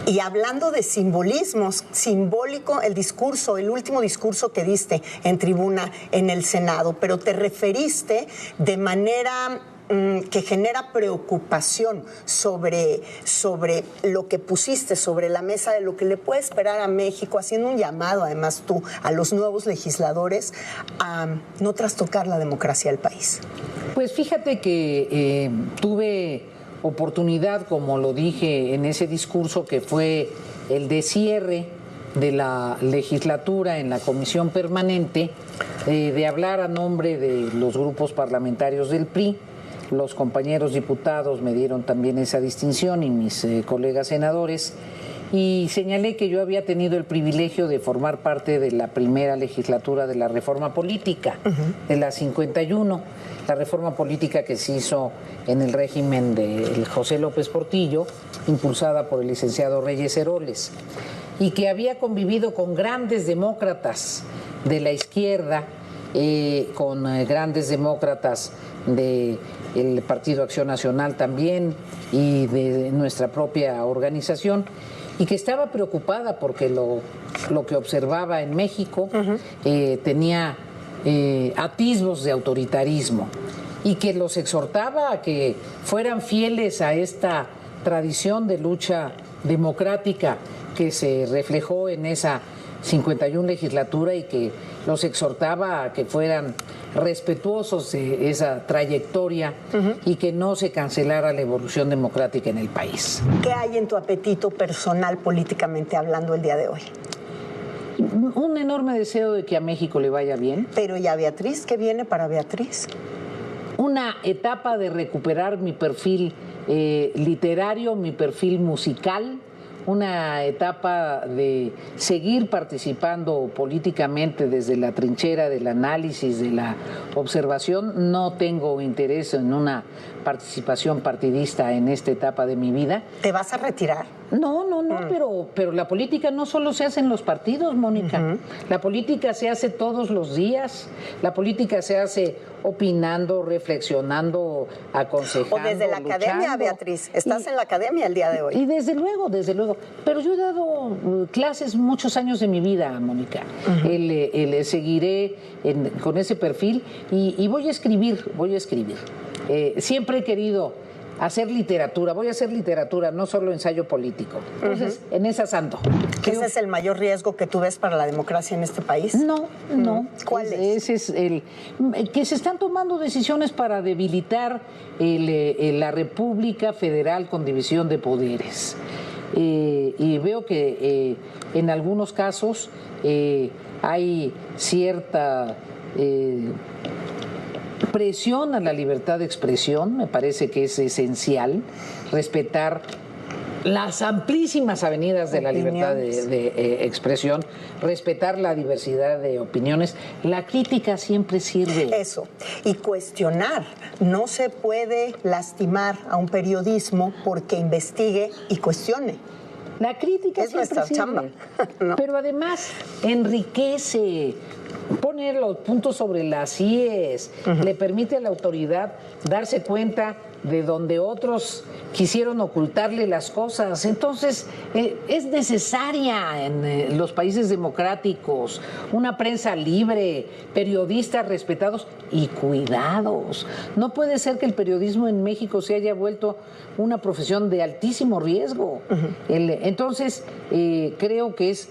Speaker 1: Y hablando de simbolismos, simbólico el discurso, el último discurso que diste en tribuna en el Senado, pero te referiste de manera que genera preocupación sobre lo que pusiste sobre la mesa de lo que le puede esperar a México, haciendo un llamado, además tú, a los nuevos legisladores a no trastocar la democracia del país.
Speaker 11: Pues fíjate que tuve oportunidad, como lo dije en ese discurso, que fue el de cierre de la legislatura en la comisión permanente, de hablar a nombre de los grupos parlamentarios del PRI. Los compañeros diputados me dieron también esa distinción y mis colegas senadores, y señalé que yo había tenido el privilegio de formar parte de la primera legislatura de la reforma política, de la 51, la reforma política que se hizo en el régimen de José López Portillo, impulsada por el licenciado Reyes Heroles, y que había convivido con grandes demócratas de la izquierda, con grandes demócratas de el Partido Acción Nacional también y de nuestra propia organización, y que estaba preocupada porque lo que observaba en México tenía atisbos de autoritarismo, y que los exhortaba a que fueran fieles a esta tradición de lucha democrática que se reflejó en esa 51 legislatura, y que los exhortaba a que fueran respetuosos de esa trayectoria y que no se cancelara la evolución democrática en el país.
Speaker 1: ¿Qué hay en tu apetito personal políticamente hablando el día de hoy?
Speaker 11: Un enorme deseo de que a México le vaya bien.
Speaker 1: Pero ¿y a Beatriz? ¿Qué viene para Beatriz?
Speaker 11: Una etapa de recuperar mi perfil literario, mi perfil musical, una etapa de seguir participando políticamente desde la trinchera del análisis, de la observación. No tengo interés en una participación partidista en esta etapa de mi vida.
Speaker 1: ¿Te vas a retirar?
Speaker 11: No, pero la política no solo se hace en los partidos, Mónica. La política se hace todos los días. La política se hace opinando, reflexionando, aconsejando,
Speaker 1: o desde la academia, Beatriz. Estás en la academia el día de hoy.
Speaker 11: Y desde luego. Pero yo he dado clases muchos años de mi vida, Mónica. Seguiré con ese perfil y voy a escribir. Siempre he querido hacer literatura, voy a hacer literatura, no solo ensayo político. Entonces, en esas ando.
Speaker 1: ¿Ese es el mayor riesgo que tú ves para la democracia en este país?
Speaker 11: No.
Speaker 1: ¿Cuál es?
Speaker 11: Ese es que se están tomando decisiones para debilitar la República Federal con división de poderes. Y veo que en algunos casos hay cierta presión a la libertad de expresión. Me parece que es esencial respetar las amplísimas avenidas de la libertad de expresión, respetar la diversidad de opiniones. La crítica siempre sirve.
Speaker 1: Eso, y cuestionar. No se puede lastimar a un periodismo porque investigue y cuestione.
Speaker 11: La crítica
Speaker 1: es nuestra chamba.
Speaker 11: ¿No? Pero además enriquece, pone los puntos sobre las IES, le permite a la autoridad darse cuenta de donde otros quisieron ocultarle las cosas. Entonces, es necesaria en los países democráticos una prensa libre, periodistas respetados y cuidados. No puede ser que el periodismo en México se haya vuelto una profesión de altísimo riesgo. Entonces, creo que es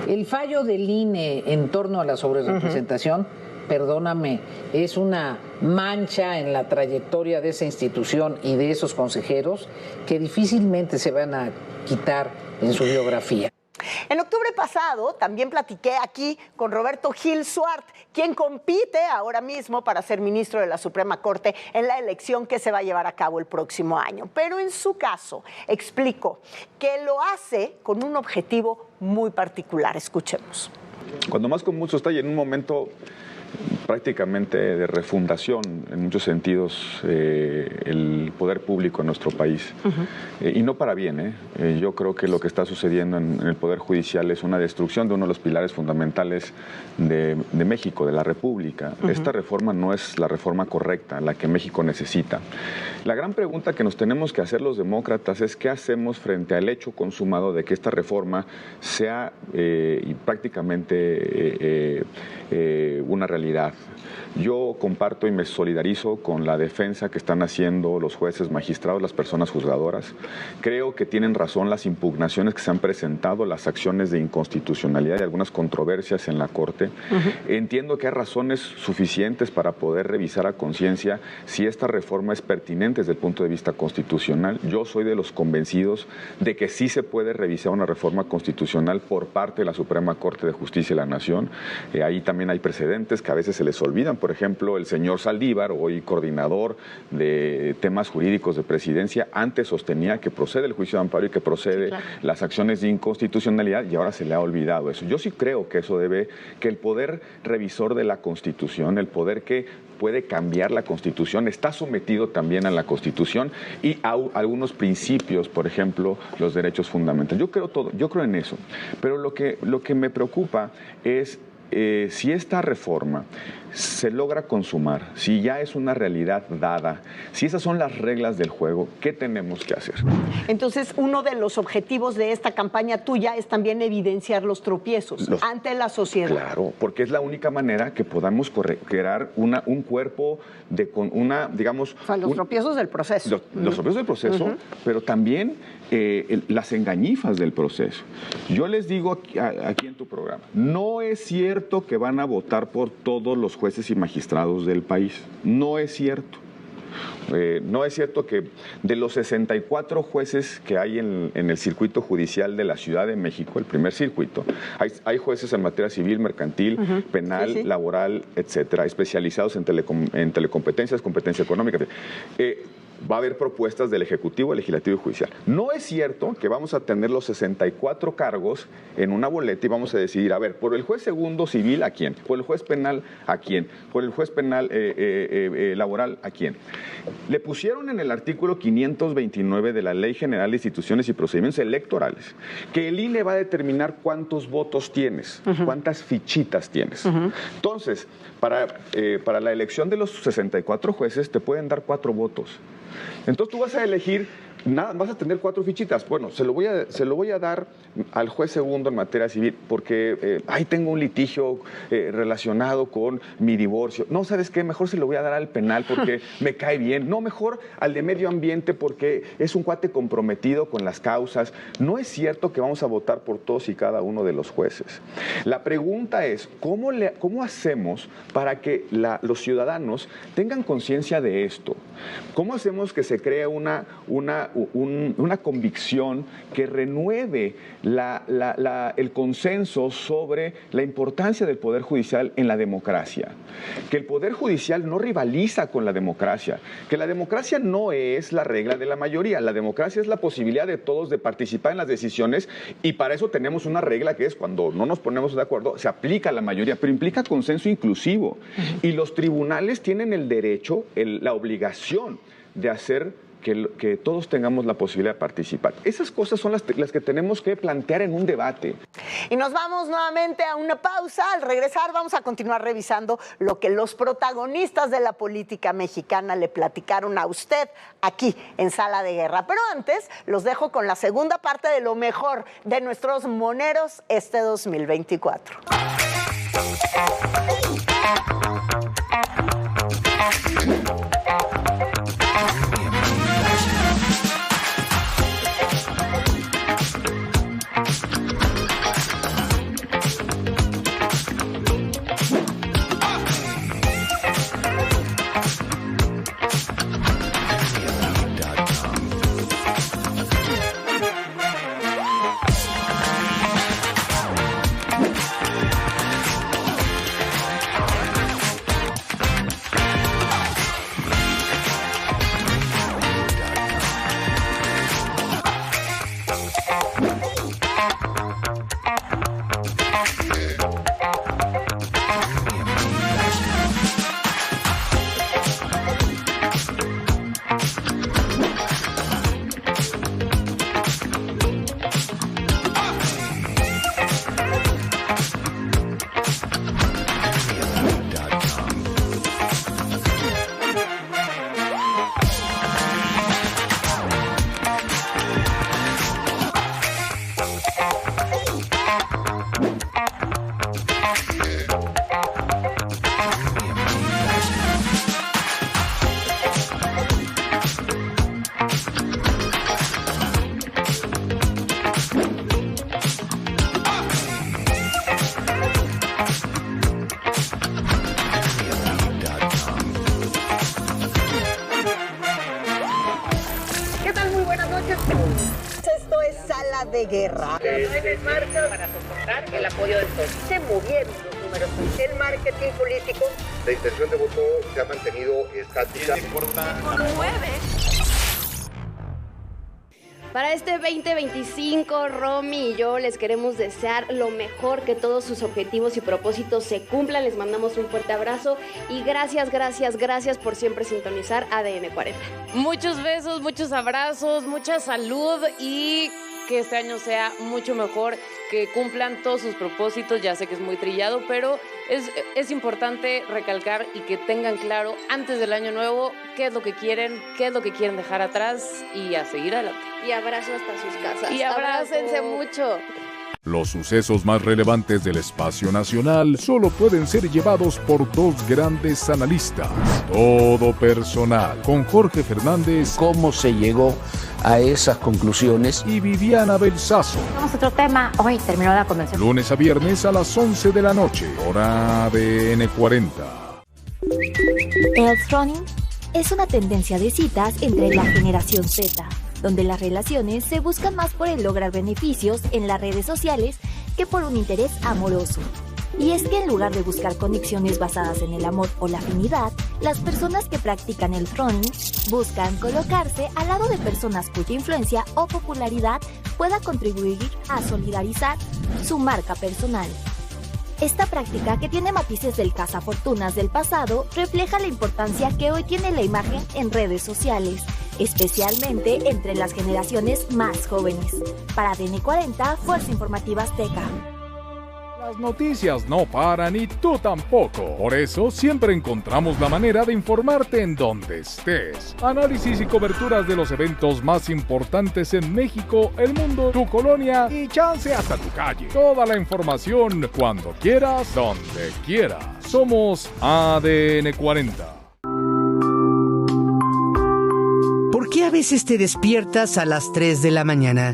Speaker 11: el fallo del INE en torno a la sobrerepresentación. Perdóname, es una mancha en la trayectoria de esa institución y de esos consejeros que difícilmente se van a quitar en su biografía.
Speaker 1: En octubre pasado también platiqué aquí con Roberto Gil Suart, quien compite ahora mismo para ser ministro de la Suprema Corte en la elección que se va a llevar a cabo el próximo año. Pero en su caso explicó que lo hace con un objetivo muy particular. Escuchemos.
Speaker 12: Cuando más con mucho está y en un momento prácticamente de refundación en muchos sentidos el poder público en nuestro país. Y no para bien. Yo creo que lo que está sucediendo en el Poder Judicial es una destrucción de uno de los pilares fundamentales de México, de la República. Esta reforma no es la reforma correcta, la que México necesita. La gran pregunta que nos tenemos que hacer los demócratas es qué hacemos frente al hecho consumado de que esta reforma sea prácticamente una realidad. Yo comparto y me solidarizo con la defensa que están haciendo los jueces, magistrados, las personas juzgadoras. Creo que tienen razón las impugnaciones que se han presentado, las acciones de inconstitucionalidad y algunas controversias en la Corte. Entiendo que hay razones suficientes para poder revisar a conciencia si esta reforma es pertinente desde el punto de vista constitucional. Yo soy de los convencidos de que sí se puede revisar una reforma constitucional por parte de la Suprema Corte de Justicia de la Nación. Ahí también hay precedentes que a veces se les olvidan. Por ejemplo, el señor Saldívar, hoy coordinador de temas jurídicos de presidencia, antes sostenía que procede el juicio de amparo y que procede las acciones de inconstitucionalidad, y ahora se le ha olvidado eso. Yo sí creo que eso debe, que el poder revisor de la Constitución, el poder que puede cambiar la Constitución, está sometido también a la Constitución y a algunos principios, por ejemplo, los derechos fundamentales. Yo creo en eso, pero lo que me preocupa es si esta reforma se logra consumar, si ya es una realidad dada, si esas son las reglas del juego, ¿qué tenemos que hacer?
Speaker 1: Entonces, uno de los objetivos de esta campaña tuya es también evidenciar los tropiezos ante la sociedad.
Speaker 12: Claro, porque es la única manera que podamos crear un cuerpo con una, digamos...
Speaker 1: O sea, los tropiezos del proceso.
Speaker 12: Los tropiezos del proceso, pero también las engañifas del proceso. Yo les digo aquí en tu programa, no es cierto que van a votar por todos los jueces y magistrados del país. No es cierto. No es cierto que de los 64 jueces que hay en el circuito judicial de la Ciudad de México, el primer circuito, hay jueces en materia civil, mercantil, penal, laboral, etcétera, especializados en telecompetencias, competencia económica. Va a haber propuestas del Ejecutivo, Legislativo y Judicial. No es cierto que vamos a tener los 64 cargos en una boleta y vamos a decidir, a ver, por el juez segundo civil, ¿a quién? Por el juez penal, ¿a quién? Por el juez penal laboral, ¿a quién? Le pusieron en el artículo 529 de la Ley General de Instituciones y Procedimientos Electorales que el INE va a determinar cuántos votos tienes, cuántas fichitas tienes. Entonces, para la elección de los 64 jueces te pueden dar 4 votos. Entonces tú vas a elegir, vas a tener 4 fichitas. Bueno, se lo voy a dar al juez segundo en materia civil porque ahí tengo un litigio relacionado con mi divorcio. No, ¿sabes qué? Mejor se lo voy a dar al penal porque me cae bien. No, mejor al de medio ambiente porque es un cuate comprometido con las causas. No es cierto que vamos a votar por todos y cada uno de los jueces. La pregunta es, ¿cómo hacemos para que los ciudadanos tengan conciencia de esto? ¿Cómo hacemos que se cree una convicción que renueve el consenso sobre la importancia del Poder Judicial en la democracia? Que el Poder Judicial no rivaliza con la democracia, que la democracia no es la regla de la mayoría, la democracia es la posibilidad de todos de participar en las decisiones y para eso tenemos una regla que es cuando no nos ponemos de acuerdo, se aplica a la mayoría, pero implica consenso inclusivo. Y los tribunales tienen el derecho, la obligación de hacer que todos tengamos la posibilidad de participar. Esas cosas son las que tenemos que plantear en un debate.
Speaker 1: Y nos vamos nuevamente a una pausa. Al regresar vamos a continuar revisando lo que los protagonistas de la política mexicana le platicaron a usted aquí en Sala de Guerra. Pero antes los dejo con la segunda parte de lo mejor de nuestros moneros este 2024. De guerra.
Speaker 26: Tienes marcas para soportar el apoyo del POS. Se movieron los números. El marketing político.
Speaker 3: La intención de voto se ha mantenido estática.
Speaker 5: Con 9. Para este 2025, Romy y yo les queremos desear lo mejor, que todos sus objetivos y propósitos se cumplan. Les mandamos un fuerte abrazo y gracias por siempre sintonizar ADN 40.
Speaker 13: Muchos besos, muchos abrazos, mucha salud y que este año sea mucho mejor, que cumplan todos sus propósitos. Ya sé que es muy trillado, pero es importante recalcar y que tengan claro antes del año nuevo qué es lo que quieren dejar atrás y a seguir adelante.
Speaker 5: Y abrazo hasta sus casas.
Speaker 13: Y
Speaker 5: abrácense mucho.
Speaker 28: Los sucesos más relevantes del espacio nacional solo pueden ser llevados por dos grandes analistas. Todo personal, con Jorge Fernández.
Speaker 29: ¿Cómo se llegó a esas conclusiones?
Speaker 28: Y Viviana Belsazo.
Speaker 30: Vamos a otro tema. Hoy terminó la convención.
Speaker 28: Lunes a viernes a las 11 de la noche, hora ADN 40.
Speaker 31: El throning es una tendencia de citas entre la generación Z, donde las relaciones se buscan más por el lograr beneficios en las redes sociales que por un interés amoroso. Y es que en lugar de buscar conexiones basadas en el amor o la afinidad, las personas que practican el throning buscan colocarse al lado de personas cuya influencia o popularidad pueda contribuir a solidarizar su marca personal. Esta práctica, que tiene matices del cazafortunas del pasado, refleja la importancia que hoy tiene la imagen en redes sociales, especialmente entre las generaciones más jóvenes. Para ADN 40, Fuerza Informativa Azteca.
Speaker 28: Las noticias no paran y tú tampoco. Por eso siempre encontramos la manera de informarte en donde estés. Análisis y coberturas de los eventos más importantes en México, el mundo, tu colonia y chance hasta tu calle. Toda la información cuando quieras, donde quieras. Somos ADN 40.
Speaker 4: ¿Por qué a veces te despiertas a las 3 de la mañana?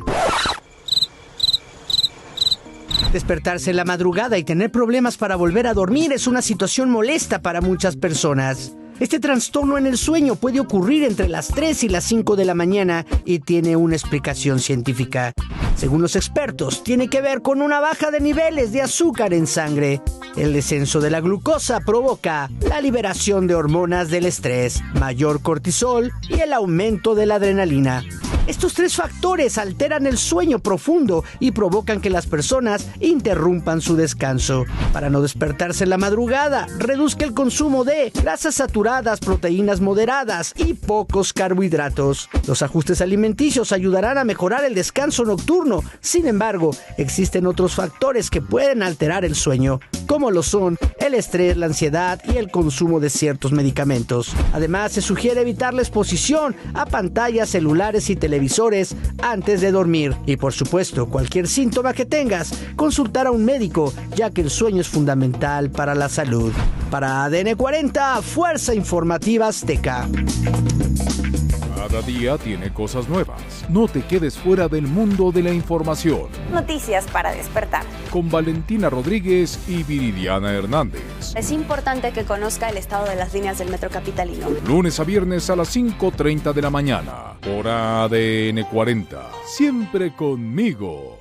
Speaker 4: Despertarse en la madrugada y tener problemas para volver a dormir es una situación molesta para muchas personas. Este trastorno en el sueño puede ocurrir entre las 3 y las 5 de la mañana y tiene una explicación científica. Según los expertos, tiene que ver con una baja de niveles de azúcar en sangre. El descenso de la glucosa provoca la liberación de hormonas del estrés, mayor cortisol y el aumento de la adrenalina. Estos tres factores alteran el sueño profundo y provocan que las personas interrumpan su descanso. Para no despertarse en la madrugada, reduzca el consumo de grasas saturadas, proteínas moderadas y pocos carbohidratos. Los ajustes alimenticios ayudarán a mejorar el descanso nocturno. Sin embargo, existen otros factores que pueden alterar el sueño, como lo son el estrés, la ansiedad y el consumo de ciertos medicamentos. Además, se sugiere evitar la exposición a pantallas, celulares y televisores antes de dormir. Y por supuesto, cualquier síntoma que tengas, consultar a un médico, ya que el sueño es fundamental para la salud. Para ADN 40, Fuerza Informativa Azteca.
Speaker 28: Cada día tiene cosas nuevas. No te quedes fuera del mundo de la información.
Speaker 31: Noticias para despertar.
Speaker 28: Con Valentina Rodríguez y Viridiana Hernández.
Speaker 31: Es importante que conozca el estado de las líneas del metro capitalino.
Speaker 28: Lunes a viernes a las 5:30 de la mañana. Por ADN 40. Siempre conmigo.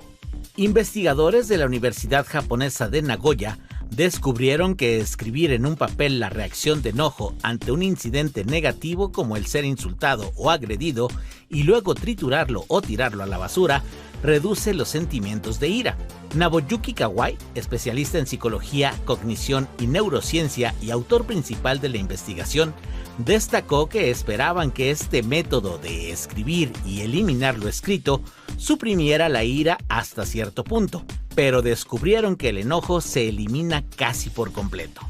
Speaker 14: Investigadores de la Universidad Japonesa de Nagoya descubrieron que escribir en un papel la reacción de enojo ante un incidente negativo como el ser insultado o agredido y luego triturarlo o tirarlo a la basura reduce los sentimientos de ira. Nobuyuki Kawai, especialista en psicología, cognición y neurociencia y autor principal de la investigación, destacó que esperaban que este método de escribir y eliminar lo escrito suprimiera la ira hasta cierto punto, pero descubrieron que el enojo se elimina casi por completo.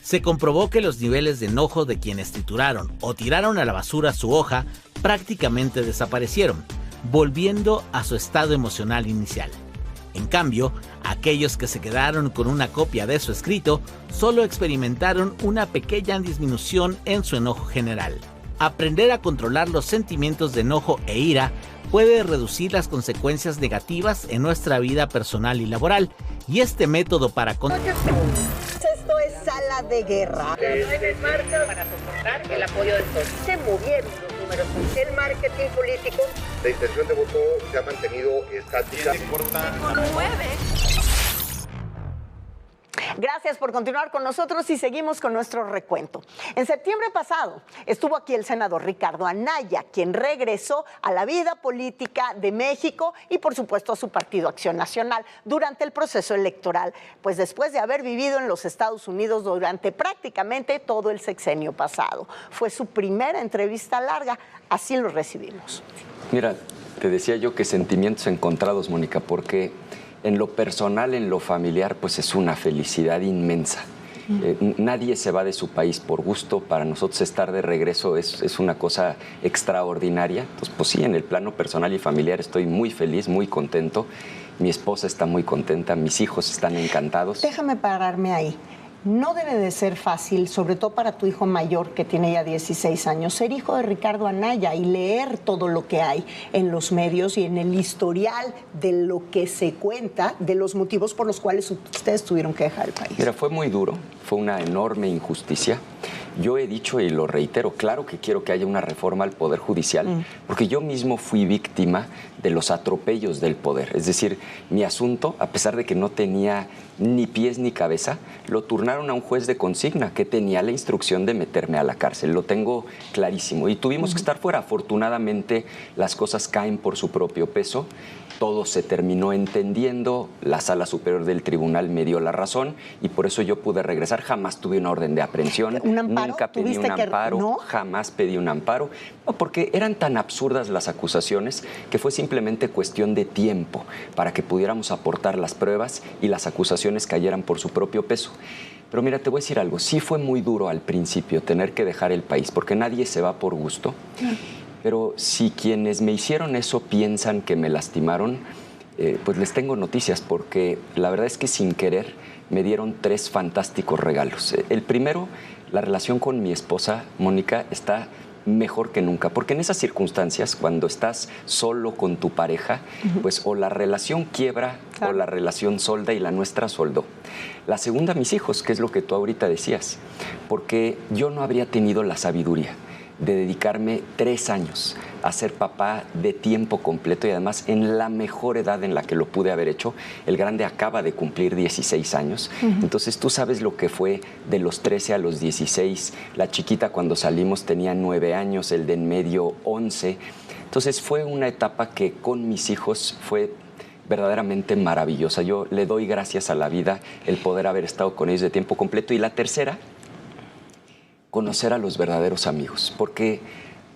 Speaker 14: Se comprobó que los niveles de enojo de quienes trituraron o tiraron a la basura su hoja prácticamente desaparecieron, volviendo a su estado emocional inicial. En cambio, aquellos que se quedaron con una copia de su escrito solo experimentaron una pequeña disminución en su enojo general. Aprender a controlar los sentimientos de enojo e ira puede reducir las consecuencias negativas en nuestra vida personal y laboral, y este método para
Speaker 1: Esto es sala de guerra.
Speaker 26: En marcha para soportar el apoyo del todos. Se movieron los números. El marketing político.
Speaker 3: La intención de voto se ha mantenido estática.
Speaker 1: Gracias por continuar con nosotros y seguimos con nuestro recuento. En septiembre pasado estuvo aquí el senador Ricardo Anaya, quien regresó a la vida política de México y por supuesto a su partido Acción Nacional durante el proceso electoral, pues después de haber vivido en los Estados Unidos durante prácticamente todo el sexenio pasado. Fue su primera entrevista larga, así lo recibimos.
Speaker 15: Mira,
Speaker 2: Te decía yo que sentimientos encontrados, Mónica, porque en lo personal, en lo familiar, pues es una felicidad inmensa. Nadie se va de su país por gusto. Para nosotros estar de regreso es una cosa extraordinaria. Entonces, pues sí, en el plano personal y familiar estoy muy feliz, muy contento. Mi esposa está muy contenta, mis hijos están encantados.
Speaker 1: Déjame pararme ahí. No debe de ser fácil, sobre todo para tu hijo mayor, que tiene ya 16 años, ser hijo de Ricardo Anaya y leer todo lo que hay en los medios y en el historial de lo que se cuenta, de los motivos por los cuales ustedes tuvieron que dejar el país.
Speaker 2: Mira, fue muy duro, fue una enorme injusticia. Yo he dicho y lo reitero, claro que quiero que haya una reforma al Poder Judicial, porque yo mismo fui víctima de los atropellos del poder. Es decir, mi asunto, a pesar de que no tenía ni pies ni cabeza, lo turnaron a un juez de consigna que tenía la instrucción de meterme a la cárcel. Lo tengo clarísimo. Y tuvimos que estar fuera. Afortunadamente, las cosas caen por su propio peso. Todo se terminó entendiendo, la Sala Superior del Tribunal me dio la razón y por eso yo pude regresar. Jamás tuve una orden de aprehensión,
Speaker 1: ¿Un amparo?
Speaker 2: Nunca pedí un amparo, ¿no? Jamás pedí un amparo, no, porque eran tan absurdas las acusaciones que fue simplemente cuestión de tiempo para que pudiéramos aportar las pruebas y las acusaciones cayeran por su propio peso. Pero mira, te voy a decir algo, sí fue muy duro al principio tener que dejar el país, porque nadie se va por gusto. Pero si quienes me hicieron eso piensan que me lastimaron, pues les tengo noticias, porque la verdad es que sin querer me dieron 3 fantásticos regalos. El primero, la relación con mi esposa, Mónica, está mejor que nunca, porque en esas circunstancias, cuando estás solo con tu pareja, pues o la relación quiebra o la relación solda, y la nuestra soldó. La segunda, mis hijos, que es lo que tú ahorita decías, porque yo no habría tenido la sabiduría de dedicarme 3 años a ser papá de tiempo completo y además en la mejor edad en la que lo pude haber hecho. El grande acaba de cumplir 16 años. Entonces tú sabes lo que fue de los 13 a los 16. La chiquita cuando salimos tenía 9 años, el de en medio 11. Entonces fue una etapa que con mis hijos fue verdaderamente maravillosa. Yo le doy gracias a la vida el poder haber estado con ellos de tiempo completo. Y la tercera, conocer a los verdaderos amigos, porque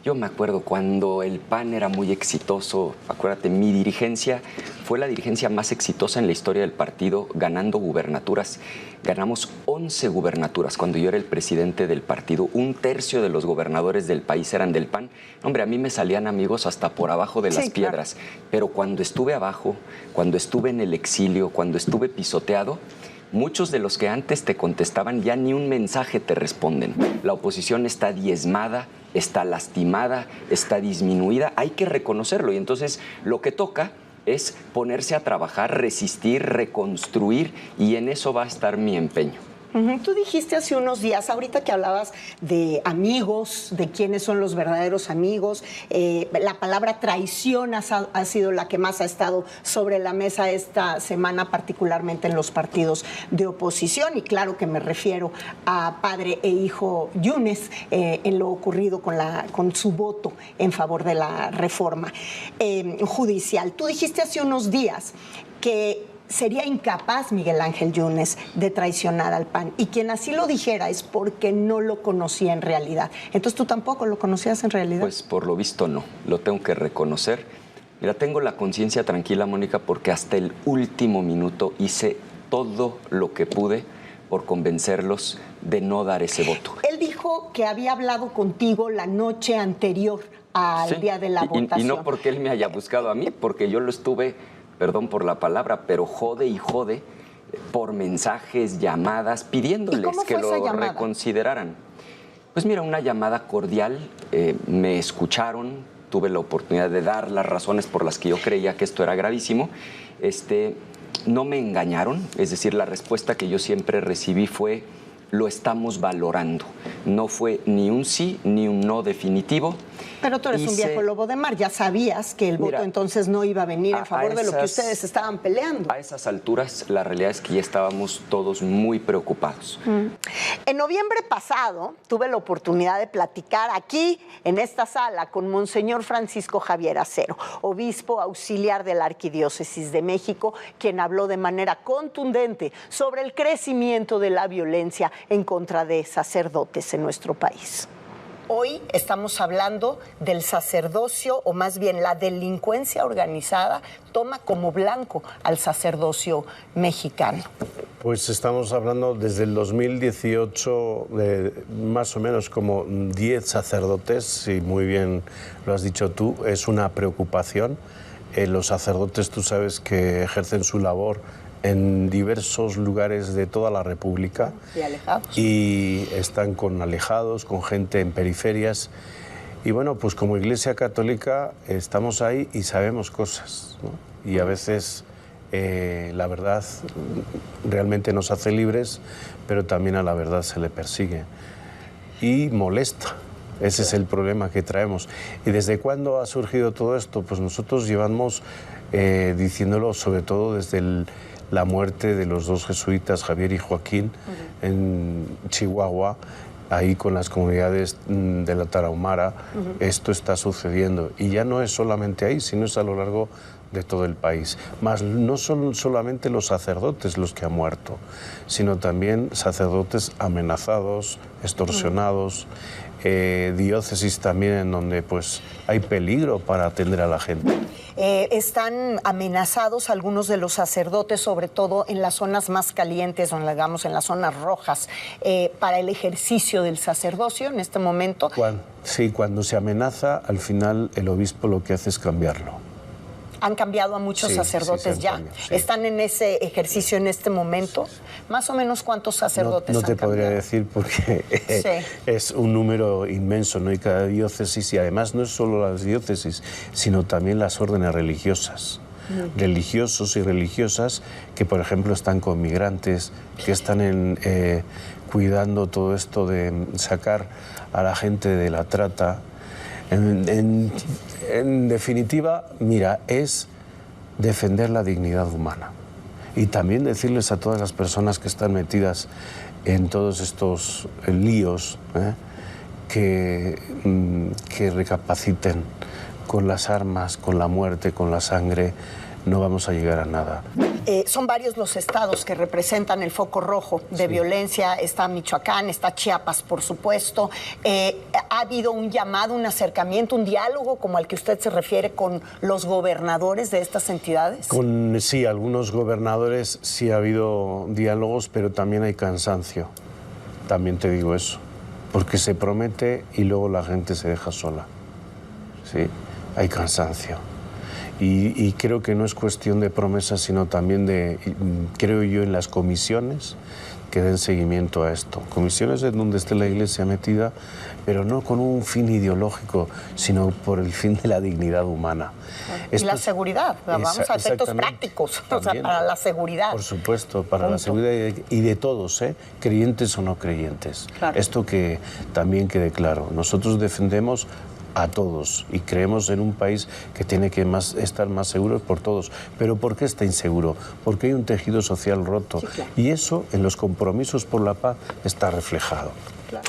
Speaker 2: yo me acuerdo cuando el PAN era muy exitoso, acuérdate, mi dirigencia fue la dirigencia más exitosa en la historia del partido, ganando gubernaturas. Ganamos 11 gubernaturas cuando yo era el presidente del partido. 1/3 de los gobernadores del país eran del PAN. Hombre, a mí me salían amigos hasta por abajo de las piedras, pero cuando estuve abajo, cuando estuve en el exilio, cuando estuve pisoteado, muchos de los que antes te contestaban ya ni un mensaje te responden. La oposición está diezmada, está lastimada, está disminuida. Hay que reconocerlo. Y entonces lo que toca es ponerse a trabajar, resistir, reconstruir, y en eso va a estar mi empeño.
Speaker 1: Tú dijiste hace unos días, ahorita que hablabas de amigos, de quiénes son los verdaderos amigos, la palabra traición ha sido la que más ha estado sobre la mesa esta semana, particularmente en los partidos de oposición, y claro que me refiero a padre e hijo Yunes en lo ocurrido con su voto en favor de la reforma judicial. Tú dijiste hace unos días que sería incapaz Miguel Ángel Yunes de traicionar al PAN, y quien así lo dijera es porque no lo conocía en realidad. Entonces, ¿tú tampoco lo conocías en realidad?
Speaker 2: Pues por lo visto no, lo tengo que reconocer. Mira, tengo la conciencia tranquila, Mónica, porque hasta el último minuto hice todo lo que pude por convencerlos de no dar ese voto.
Speaker 1: Él dijo que había hablado contigo la noche anterior al día de la votación.
Speaker 2: Y no porque él me haya buscado a mí, porque yo lo estuve, perdón por la palabra, pero jode y jode por mensajes, llamadas, pidiéndoles que lo reconsideraran. Pues mira, una llamada cordial, me escucharon, tuve la oportunidad de dar las razones por las que yo creía que esto era gravísimo. No me engañaron, es decir, la respuesta que yo siempre recibí fue: lo estamos valorando. No fue ni un sí ni un no definitivo.
Speaker 1: Pero tú eres un viejo lobo de mar, ya sabías que el voto entonces no iba a venir en favor de lo que ustedes estaban peleando.
Speaker 2: A esas alturas, la realidad es que ya estábamos todos muy preocupados.
Speaker 1: En noviembre pasado tuve la oportunidad de platicar aquí, en esta sala, con Monseñor Francisco Javier Acero, obispo auxiliar de la Arquidiócesis de México, quien habló de manera contundente sobre el crecimiento de la violencia en contra de sacerdotes en nuestro país. Hoy estamos hablando del sacerdocio, o más bien la delincuencia organizada toma como blanco al sacerdocio mexicano.
Speaker 7: Pues estamos hablando desde el 2018 de más o menos como 10 sacerdotes, si muy bien lo has dicho tú, es una preocupación. Los sacerdotes, tú sabes que ejercen su labor en diversos lugares de toda la República.
Speaker 1: Y alejados.
Speaker 7: Y están alejados, con gente en periferias. Y bueno, pues como Iglesia Católica estamos ahí y sabemos cosas, ¿no? Y a veces la verdad realmente nos hace libres, pero también a la verdad se le persigue. Y molesta. Ese es el problema que traemos. ¿Y desde cuándo ha surgido todo esto? Pues nosotros llevamos diciéndolo sobre todo desde la muerte de los dos jesuitas, Javier y Joaquín, en Chihuahua, ahí con las comunidades de la Tarahumara. Esto está sucediendo. Y ya no es solamente ahí, sino es a lo largo de todo el país. Más no son solamente los sacerdotes los que han muerto, sino también sacerdotes amenazados, extorsionados, diócesis también en donde pues hay peligro para atender a la gente.
Speaker 1: Están amenazados algunos de los sacerdotes, sobre todo en las zonas más calientes, o digamos en las zonas rojas, para el ejercicio del sacerdocio en este momento.
Speaker 7: Sí, cuando se amenaza, al final el obispo lo que hace es cambiarlo.
Speaker 1: Han cambiado a muchos sacerdotes ya. ¿Están en ese ejercicio en este momento? ¿Más o menos cuántos sacerdotes
Speaker 7: no
Speaker 1: han
Speaker 7: te podría
Speaker 1: cambiado?
Speaker 7: decir porque es un número inmenso, ¿no? Y cada diócesis, y además no es solo las diócesis, sino también las órdenes religiosas. Religiosos y religiosas que, por ejemplo, están con migrantes, que están cuidando todo esto de sacar a la gente de la trata. En definitiva, mira, es defender la dignidad humana y también decirles a todas las personas que están metidas en todos estos líos que recapaciten. Con las armas, con la muerte, con la sangre, no vamos a llegar a nada.
Speaker 1: Son varios los estados que representan el foco rojo de violencia. Está Michoacán, está Chiapas, por supuesto. ¿Ha habido un llamado, un acercamiento, un diálogo como al que usted se refiere con los gobernadores de estas entidades?
Speaker 7: Sí, algunos gobernadores sí ha habido diálogos, pero también hay cansancio. También te digo eso. Porque se promete y luego la gente se deja sola. Sí, hay cansancio. Y creo que no es cuestión de promesas, sino también creo yo, en las comisiones que den seguimiento a esto. Comisiones en donde esté la Iglesia metida, pero no con un fin ideológico, sino por el fin de la dignidad humana.
Speaker 1: Y la seguridad, vamos a efectos prácticos, o sea, para la seguridad.
Speaker 7: Por supuesto, para la seguridad y de todos, creyentes o no creyentes.
Speaker 1: Claro.
Speaker 7: Esto que también quede claro. Nosotros defendemos a todos y creemos en un país que tiene que estar más seguro por todos. ¿Pero por qué está inseguro? Porque hay un tejido social roto. Sí, claro. Y eso en los compromisos por la paz está reflejado.
Speaker 1: Claro.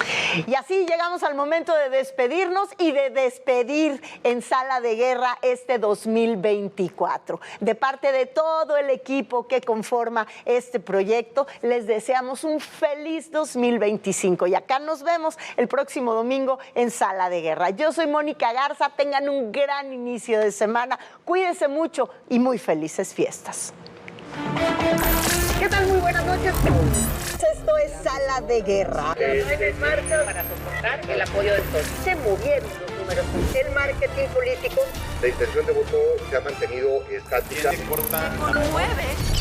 Speaker 1: Y así llegamos al momento de despedirnos y de despedir en Sala de Guerra este 2024. De parte de todo el equipo que conforma este proyecto, les deseamos un feliz 2025. Y acá nos vemos el próximo domingo en Sala de Guerra. Yo soy Mónica Garza. Tengan un gran inicio de semana. Cuídense mucho y muy felices fiestas.
Speaker 26: ¿Qué tal? Muy buenas noches.
Speaker 1: Esto es Sala de Guerra.
Speaker 26: Las marcas para soportar el apoyo de todos. Se movieron los números. El marketing político.
Speaker 3: La intención de voto se ha mantenido estática.
Speaker 26: Jueves.